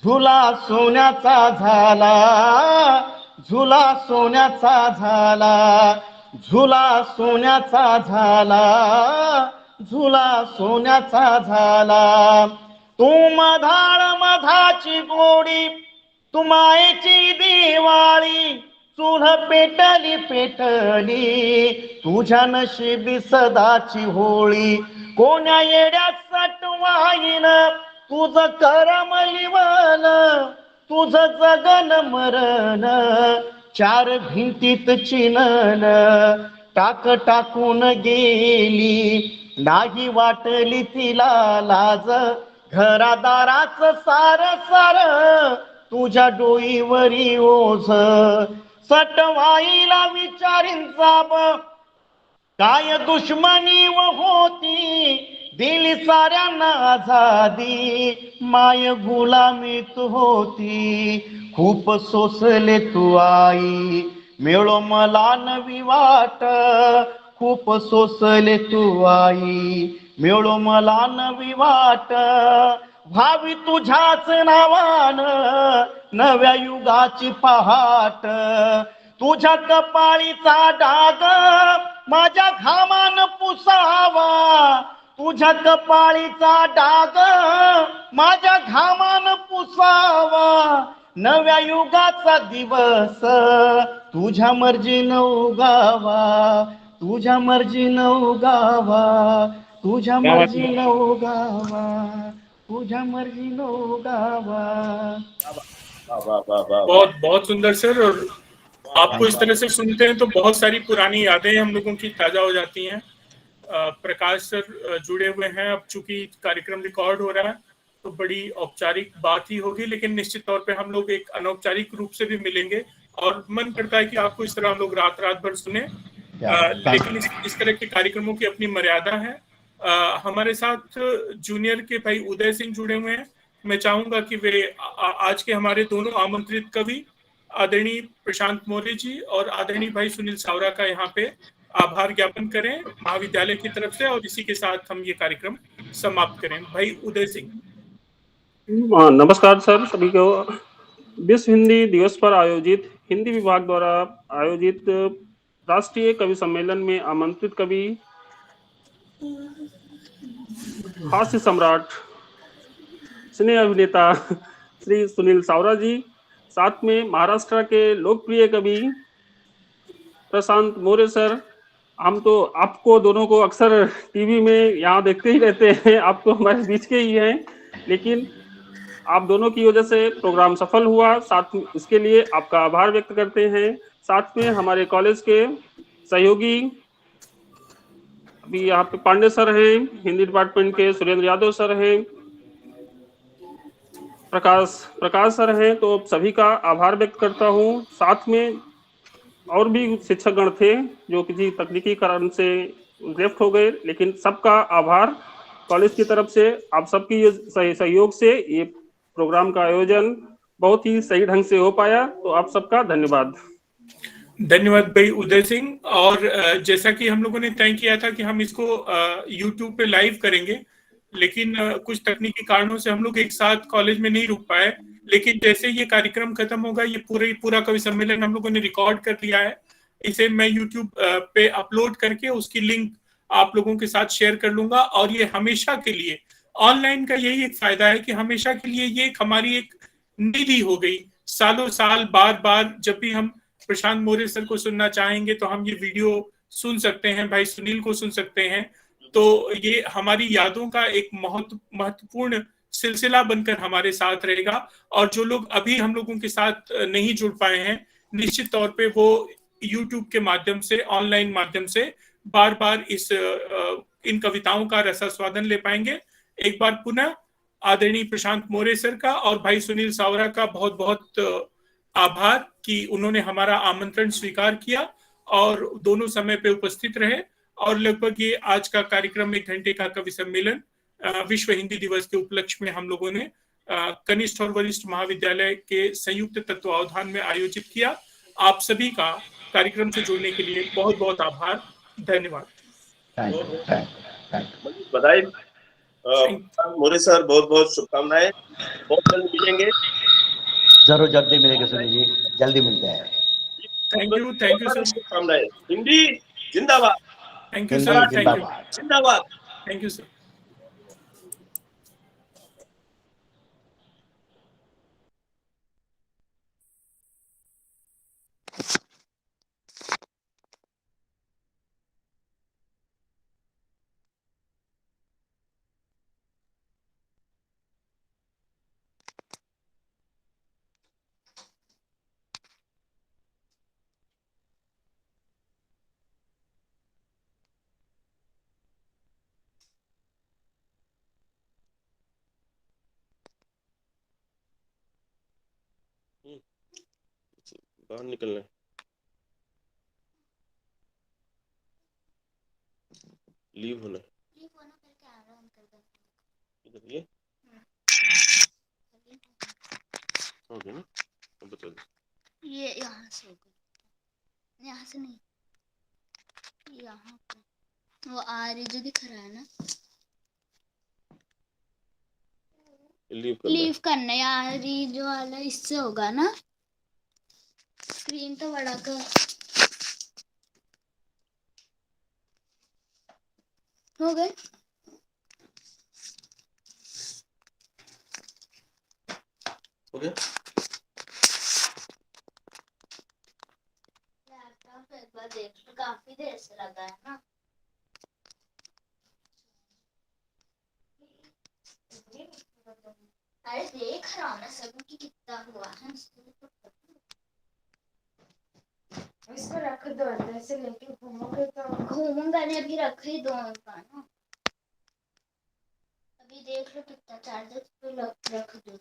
झुला सोन्याचा झाला, झुला सोन्याचा झाला, झुला सोन्याचा झाला, झुला सोन्याचा झाला। तू मधाळ मधाची गोडी, तू मायेची दिवाळी, चूल पेटली पेटली, तुझ्या नशिबी सदाची होळी, कोण्या येड्या सटवाईन तुझं करम लिवल, तुझं जगन मरण 4 भिंतीत चिनल, टाक टाकून गेली नाही वाटली तिला लाज, घरादाराच सार सार तुझ्या डोईवरी ओझ, सटवाईला विचारीन जाब काय दुश्मनी व होती, दिली साऱ्यांना आझादी, माय गुलामीत होती, खूप सोसले तू आई, मिळो मला नवी वाट, खूप सोसले तू आई, मिळो मला नवी वाट, भावी तुझ्याच नावान नव्या युगाची पहाट, तुझ्या कपाळीचा डाग माझ्या घामान पुसावा, तुझ्या कपाळीचा डाग माझ्या घामान पुसावा, नव्या युगाचा दिवस तुझ्या मर्जीनं उगावा, तुझ्या मर्जीनं उगावा, तुझ्या मर्जीनं उगावा, तुझ्या मर्जीनं उगावा। बहुत बहुत सुंदर सर। और आपको इस तरह से सुनते हैं तो बहुत सारी पुरानी यादें हम लोगों की ताजा हो जाती हैं। प्रकाश सर जुड़े हुए हैं, अब चूंकि कार्यक्रम रिकॉर्ड हो रहा है तो बड़ी औपचारिक बात ही होगी, लेकिन निश्चित तौर पे हम लोग एक अनौपचारिक रूप से भी मिलेंगे, और मन करता है कि आपको इस तरह हम लोग रात रात भर सुने। लेकिन इस तरह के कार्यक्रमों की अपनी मर्यादा है। हमारे साथ जूनियर के भाई उदय सिंह जुड़े हुए हैं। मैं चाहूंगा कि वे आज के हमारे दोनों आमंत्रित कवि आदरणीय प्रशांत मौर्य जी और आदरणीय भाई सुनील सावरा का यहाँ पे आभार ज्ञापन करें महाविद्यालय की तरफ से, और इसी के साथ हम ये कार्यक्रम समाप्त करें। भाई उदय सिंह। नमस्कार सर सभी को। विश्व हिंदी दिवस पर आयोजित हिंदी विभाग द्वारा आयोजित राष्ट्रीय कवि सम्मेलन में आमंत्रित कवि, हास्य सम्राट, स्नेह अभिनेता श्री सुनील सावरा जी, साथ में महाराष्ट्र के लोकप्रिय कवि प्रशांत मौर्य सर। हम तो आपको दोनों को अक्सर टीवी में यहाँ देखते ही रहते हैं, आप तो हमारे बीच के ही हैं, लेकिन आप दोनों की वजह से प्रोग्राम सफल हुआ, साथ में इसके लिए आपका आभार व्यक्त करते हैं। साथ में हमारे कॉलेज के सहयोगी अभी यहाँ पे पांडे सर हैं, हिंदी डिपार्टमेंट के सुरेंद्र यादव सर हैं, प्रकाश सर हैं, तो सभी का आभार व्यक्त करता हूँ। साथ में और भी शिक्षकगण थे जो किसी तकनीकी कारण से लेफ्ट हो गए, लेकिन सबका आभार कॉलेज की तरफ से। आप सबकी सहयोग से ये प्रोग्राम का आयोजन बहुत ही सही ढंग से हो पाया, तो आप सबका धन्यवाद। धन्यवाद भाई उदय सिंह। और जैसा कि हम लोगों ने तय किया था कि हम इसको YouTube पे लाइव करेंगे, लेकिन कुछ तकनीकी कारणों से हम लोग एक साथ कॉलेज में नहीं रुक पाए, लेकिन जैसे ये कार्यक्रम खत्म होगा, ये पूरा कवि सम्मेलन हम लोगों ने रिकॉर्ड कर लिया है, इसे मैं YouTube पे अपलोड करके उसकी लिंक आप लोगों के साथ शेयर कर लूंगा। और ये हमेशा के लिए ऑनलाइन का यही एक फायदा है कि हमेशा के लिए ये हमारी एक निधि हो गई। सालों साल बार बार जब भी हम प्रशांत मौर्य सर को सुनना चाहेंगे तो हम ये वीडियो सुन सकते हैं, भाई सुनील को सुन सकते हैं। तो ये हमारी यादों का एक महत्वपूर्ण सिलसिला बनकर हमारे साथ रहेगा। और जो लोग अभी हम लोगों के साथ नहीं जुड़ पाए हैं, निश्चित तौर पे वो YouTube के माध्यम से, ऑनलाइन माध्यम से बार बार इन कविताओं का रसास्वादन ले पाएंगे। एक बार पुनः आदरणीय प्रशांत मोरे सर का और भाई सुनील सावरा का बहुत बहुत आभार कि उन्होंने हमारा आमंत्रण स्वीकार किया और दोनों समय पे उपस्थित रहे। और लगभग ये आज का कार्यक्रम 1 घंटे का कवि सम्मेलन विश्व हिंदी दिवस के उपलक्ष्य में हम लोगों ने कनिष्ठ और वरिष्ठ महाविद्यालय के संयुक्त तत्वावधान में आयोजित किया। आप सभी का कार्यक्रम से जुड़ने के लिए बहुत बहुत आभार, धन्यवाद। बधाई मोरे सर, बहुत बहुत शुभकामनाएं, बहुत जल्द मिलेंगे। जरूर जल्दी मिलेंगे सुनील जी, जल्दी मिलते हैं। Thank you sir. शुभकामनाएं। हिंदी जिंदाबाद। Thank you sir. जिंदाबाद। Thank you sir. बाहर निकलना है, लीव होना करके आराम कर दो। ये हो गया ना, अब बता दो। ये यहाँ से होगा, यहाँ से नहीं, यहाँ पे वो आ रही जो दिख रहा है ना, लीव करना है। आ रही जो वाला इससे होगा ना, स्क्रीन तो बड़ा कर हो गए। हो गया। लैपटॉप एक बार देख लो, काफी देर से लगा है ना। अरे देख रहा हूँ ना सब की कितना हुआ है। इसको रख दो, ऐसे लेके घूमोगे तो घूमूंगा नहीं, अभी रख ही दो ना। अभी देख लो कितना चार्जर पे रख दो।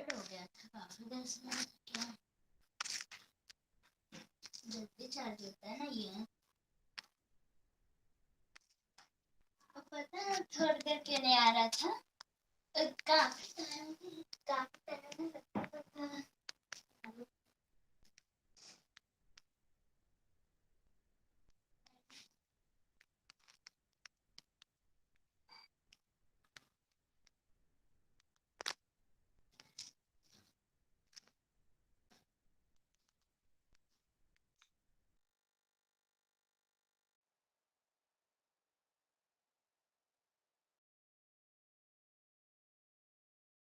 हो गया था काफी देर से, क्या जल्दी चार्ज होता है ना ये। अब पता है थोड़ी देर क्यों नहीं आ रहा था, काफी टाइम लगता था।